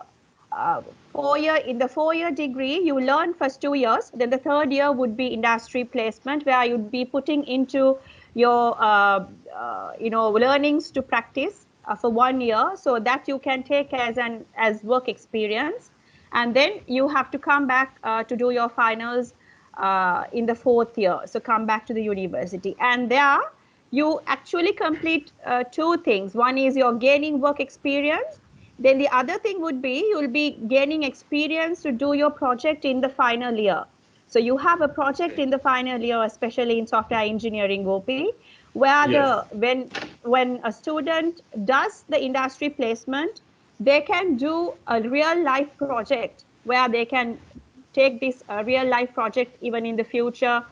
4-year, in the 4-year degree, you learn first 2 years. Then the 3rd year would be industry placement, where you'd be putting into your learnings to practice for 1 year, so that you can take as work experience. And then you have to come back to do your finals in the 4th year. So come back to the university, and there you actually complete 2 things. One is you're gaining work experience. Then the other thing would be you'll be gaining experience to do your project in the final year. So you have a project in the final year, especially in software engineering, OP, where Yes. when a student does the industry placement, they can do a real life project where they can take this real life project even in the future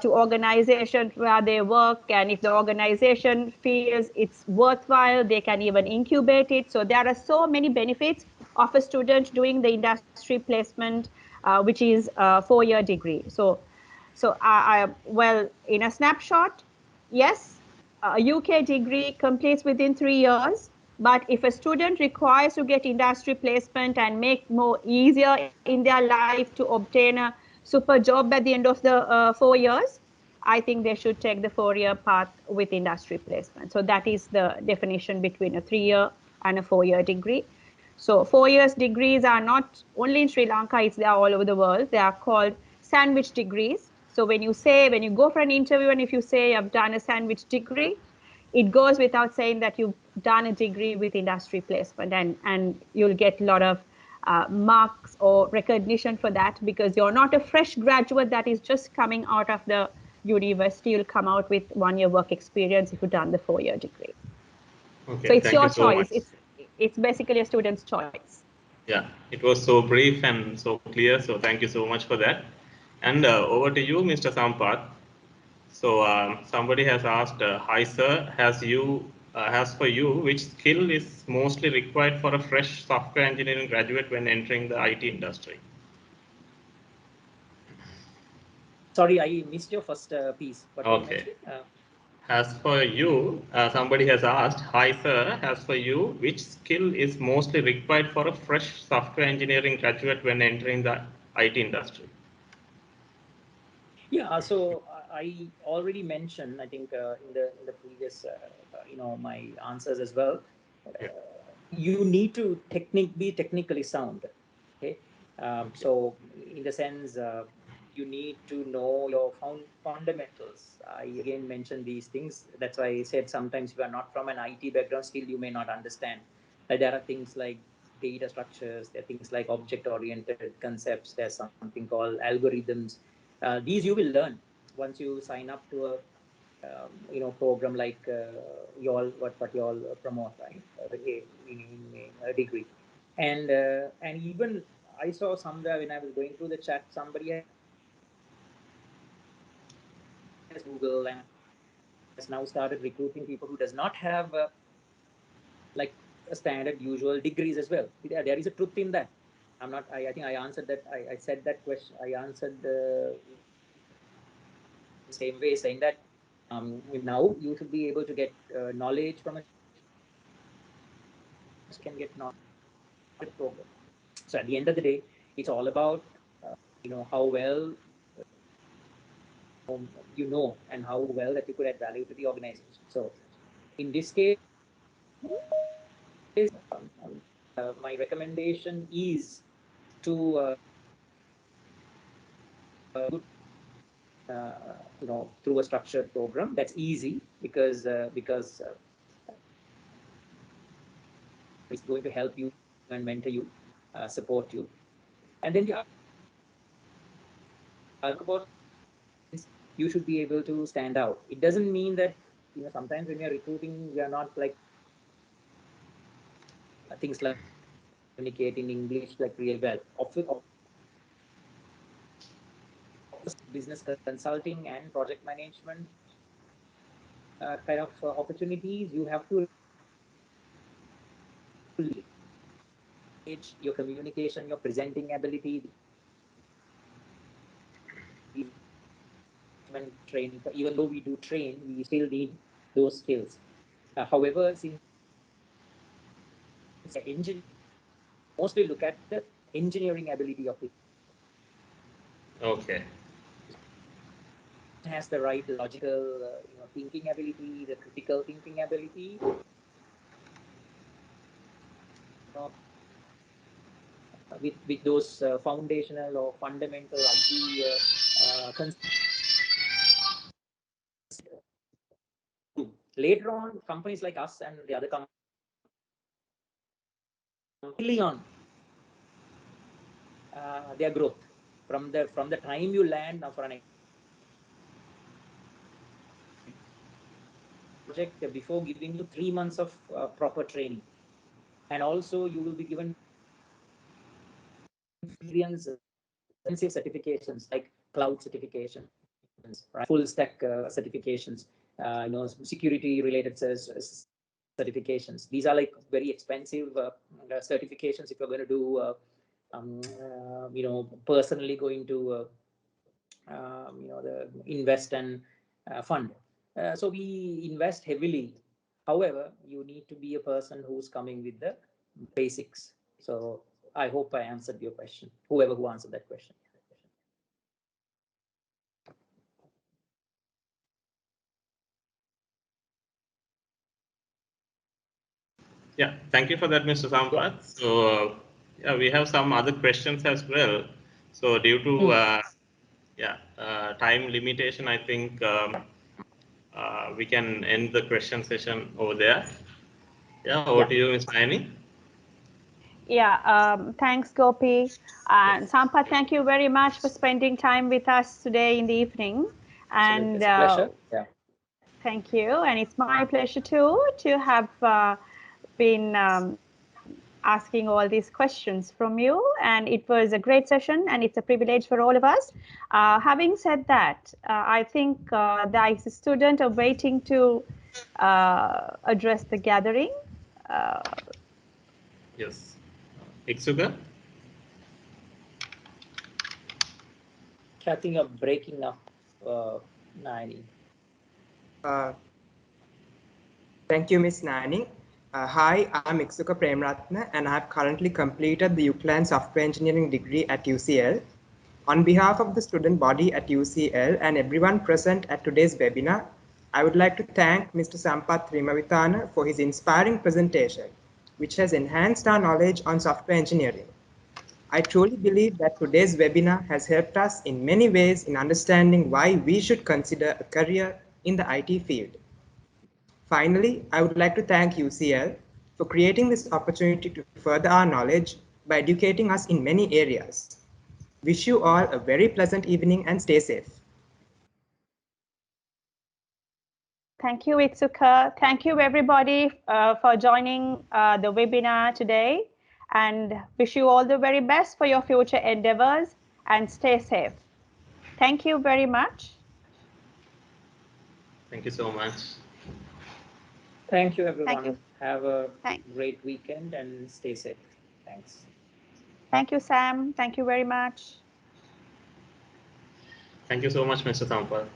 to organizations where they work, and if the organization feels it's worthwhile, they can even incubate it. So there are so many benefits of a student doing the industry placement, which is a 4-year degree. Well, in a snapshot, yes, a UK degree completes within 3 years. But if a student requires to get industry placement and make more easier in their life to obtain a super job at the end of the 4 years, I think they should take the 4-year path with industry placement. So that is the definition between a 3-year and a 4-year degree. So 4 years degrees are not only in Sri Lanka, it's there all over the world. They are called sandwich degrees. So when you go for an interview and if you say I've done a sandwich degree, it goes without saying that you've done a degree with industry placement, and you'll get a lot of marks or recognition for that, because you're not a fresh graduate that is just coming out of the university. You'll come out with 1-year work experience if you've done the 4-year degree. Okay, So it's thank you your so choice. much. It's basically a student's choice. Yeah, it was so brief and so clear. So thank you so much for that. And over to you, Mr. Sampath. So somebody has asked, "Hi sir, has for you, which skill is mostly required for a fresh software engineering graduate when entering the IT industry?" Sorry, I missed your first piece. What were you Okay. mentioning? As for you, somebody has asked, "Hi sir, as for you, which skill is mostly required for a fresh software engineering graduate when entering the IT industry?" Yeah, so I already mentioned, I think in the previous, my answers as well. Yeah. You need to be technically sound. Okay, so in the sense, you need to know your fundamentals. I again mentioned these things. That's why I said sometimes if you are not from an IT background, still you may not understand. There are things like data structures. There are things like object-oriented concepts. There's something called algorithms. These you will learn once you sign up to a program like what you all promote, right? In a degree, and even I saw somewhere when I was going through the chat, somebody has Google and has now started recruiting people who does not have like a standard usual degrees as well. There is a truth in that. I think I answered that. I said that question. I answered the same way, saying that now you should be able to get knowledge from a can get knowledge program. So at the end of the day, it's all about how well and how well that you could add value to the organization. So in this case, my recommendation is to good, through a structured program. That's easy because it's going to help you and mentor you, support you. And then the other about you should be able to stand out. It doesn't mean that sometimes when you're recruiting, we are not like things like communicating English like really well. Business consulting and project management kind of opportunities, you have to your communication, your presenting ability, training. Even though we do train, we still need those skills. However, since engineering, mostly look at the engineering ability of it. Okay. Has the right logical, thinking ability, the critical thinking ability. With those foundational or fundamental IT later on, companies like us and the other companies on their growth from the time you land for an project before giving you 3 months of proper training, and also you will be given experience certifications like cloud certifications, right? Full stack certifications, security related certifications. These are like very expensive certifications if you're going to do personally going to the invest and fund. So we invest heavily. However, you need to be a person who's coming with the basics. So I hope I answered your question, whoever who answered that question. Yeah, thank you for that, Mr. Sampath. Yeah. So yeah, we have some other questions as well. So due to time limitation, I think we can end the question session over there. Yeah, over to you, Ms. Nayani. Yeah, thanks, Gopi. And Sampath, thank you very much for spending time with us today in the evening. And it's a pleasure. Yeah. Thank you. And it's my pleasure too to have been asking all these questions from you. And it was a great session, and it's a privilege for all of us. Having said that, I think there is a student waiting to address the gathering. Yes. Iksuga? I think you're breaking up, Nayani. Thank you, Ms. Nayani. Hi, I'm Iksuka Premratna, and I have currently completed the UCLAN Software Engineering degree at UCL. On behalf of the student body at UCL and everyone present at today's webinar, I would like to thank Mr. Sampath Thrimavithana for his inspiring presentation, which has enhanced our knowledge on software engineering. I truly believe that today's webinar has helped us in many ways in understanding why we should consider a career in the IT field. Finally, I would like to thank UCL for creating this opportunity to further our knowledge by educating us in many areas. Wish you all a very pleasant evening and stay safe. Thank you, Itsuka. Thank you, everybody, for joining the webinar today, and wish you all the very best for your future endeavors, and stay safe. Thank you very much. Thank you so much. Thank you, everyone. Thank you. Have a great weekend and stay safe. Thanks. Thank you, Sam. Thank you very much. Thank you so much, Mr. Sampath.